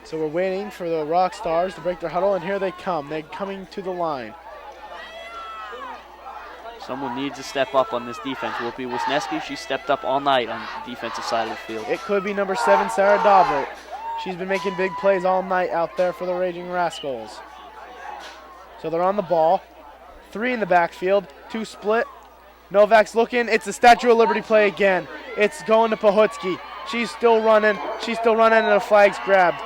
So we're waiting for the Rockstars to break their huddle, and here they come. They're coming to the line. Someone needs to step up on this defense. Will it be Wisniewski? She stepped up all night on the defensive side of the field. It could be number 7, Sarah Daubert. She's been making big plays all night out there for the Raging Rascals. So they're on the ball. 3 in the backfield, 2 split. Novak's looking. It's a Statue of Liberty play again. It's going to Pahutsky. She's still running, and the flag's grabbed.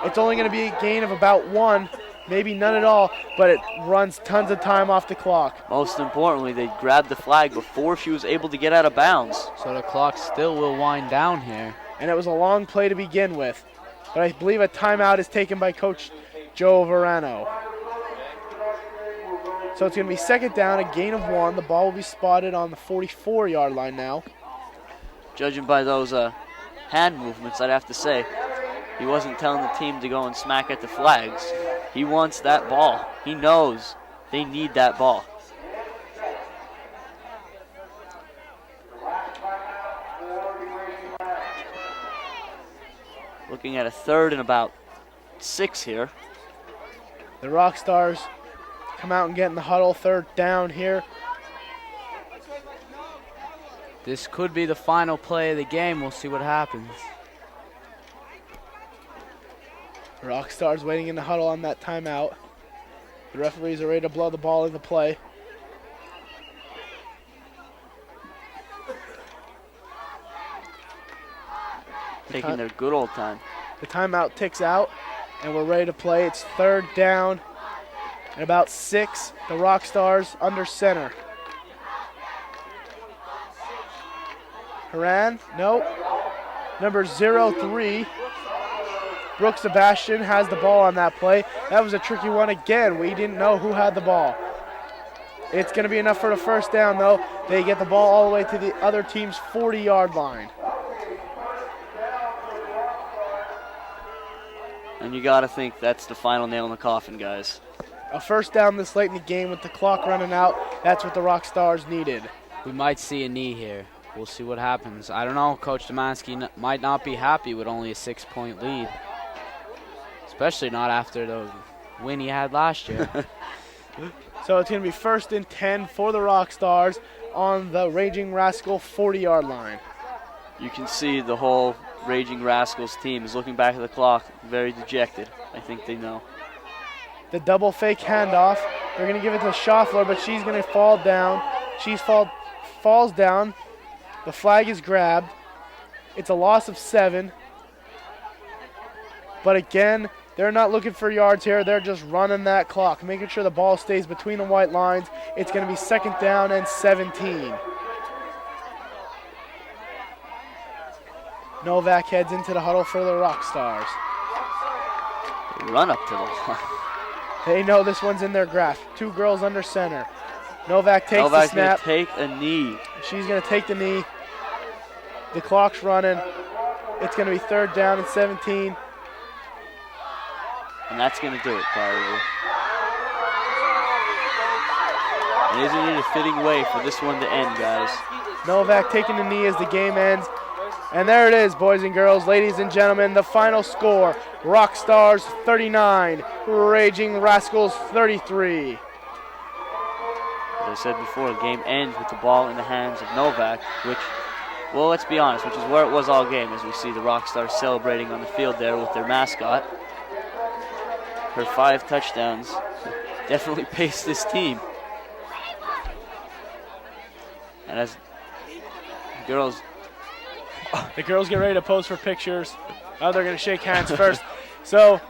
It's only going to be a gain of about 1, maybe none at all, but it runs tons of time off the clock. Most importantly, they grabbed the flag before she was able to get out of bounds. So the clock still will wind down here. And it was a long play to begin with. But I believe a timeout is taken by Coach Joe Verano. So it's going to be 2nd down, a gain of 1. The ball will be spotted on the 44-yard line now. Judging by those hand movements, I'd have to say, he wasn't telling the team to go and smack at the flags. He wants that ball. He knows they need that ball. Looking at a 3rd and about 6 here. The Rockstars come out and get in the huddle. 3rd down here. This could be the final play of the game. We'll see what happens. Rockstars waiting in the huddle on that timeout. The referees are ready to blow the ball into play. Taking their good old time. The timeout ticks out, and we're ready to play. It's 3rd down and about 6. The Rockstars under center. Haran, nope. Number 03, Brooke Sebastian has the ball on that play. That was a tricky one again. We didn't know who had the ball. It's going to be enough for the 1st down, though. They get the ball all the way to the other team's 40-yard line. And you got to think that's the final nail in the coffin, guys. A 1st down this late in the game with the clock running out. That's what the Rockstars needed. We might see a knee here. We'll see what happens. I don't know. Coach Domanski might not be happy with only a 6-point lead. Especially not after the win he had last year. So it's going to be 1st and 10 for the Rockstars on the Raging Rascal 40-yard line. You can see the whole Raging Rascals team is looking back at the clock, very dejected. I think they know. The double fake handoff. They're going to give it to Schaffler, but she's going to fall down. Falls down. The flag is grabbed. It's a loss of 7. But again, they're not looking for yards here. They're just running that clock, making sure the ball stays between the white lines. It's going to be 2nd down and 17. Novak heads into the huddle for the Rockstars. They run up to the line. They know this one's in their grasp. 2 girls under center. Novak takes the snap. Going to take a knee. She's going to take the knee. The clock's running. It's going to be 3rd down and 17. And that's going to do it, probably. And isn't it a fitting way for this one to end, guys? Novak taking the knee as the game ends. And there it is, boys and girls, ladies and gentlemen, the final score. Rockstars 39, Raging Rascals 33. As I said before, the game ends with the ball in the hands of Novak, which, well, let's be honest, which is where it was all game, as we see the Rockstars celebrating on the field there with their mascot. Her 5 touchdowns definitely paced this team. And as the girls The girls get ready to pose for pictures. Oh, they're going to shake hands first. So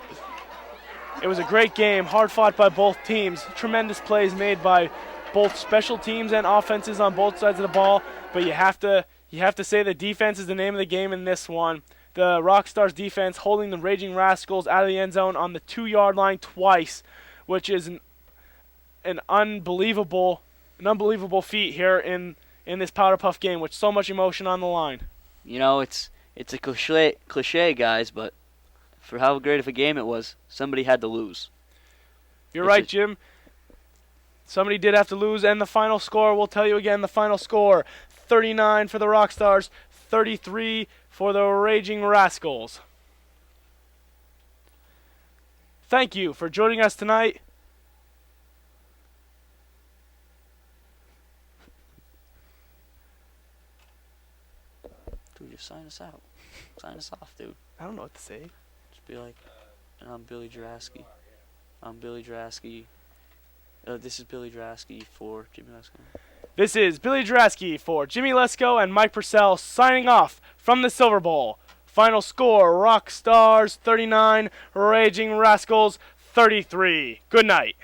it was a great game, hard fought by both teams. Tremendous plays made by both special teams and offenses on both sides of the ball. But you have to say that defense is the name of the game in this one. The Rockstars defense holding the Raging Rascals out of the end zone on the 2-yard line twice, which is an unbelievable feat here in this Powderpuff game with so much emotion on the line. You know, it's a cliche, guys, but for how great of a game it was, somebody had to lose. You're right, Jim. Somebody did have to lose, and the final score, we'll tell you again, the final score, 39 for the Rockstars, 33 for the Raging Rascals. Thank you for joining us tonight. Dude, just sign us out. Sign us off, dude. I don't know what to say. Just be like, and I'm Billy Draskey. I'm Billy Draskey. This is Billy Draskey for Jimmy Lesko. This is Billy Draskey for Jimmy Lesko and Mike Purcell signing off from the Silver Bowl. Final score, Rockstars 39, Raging Rascals 33. Good night.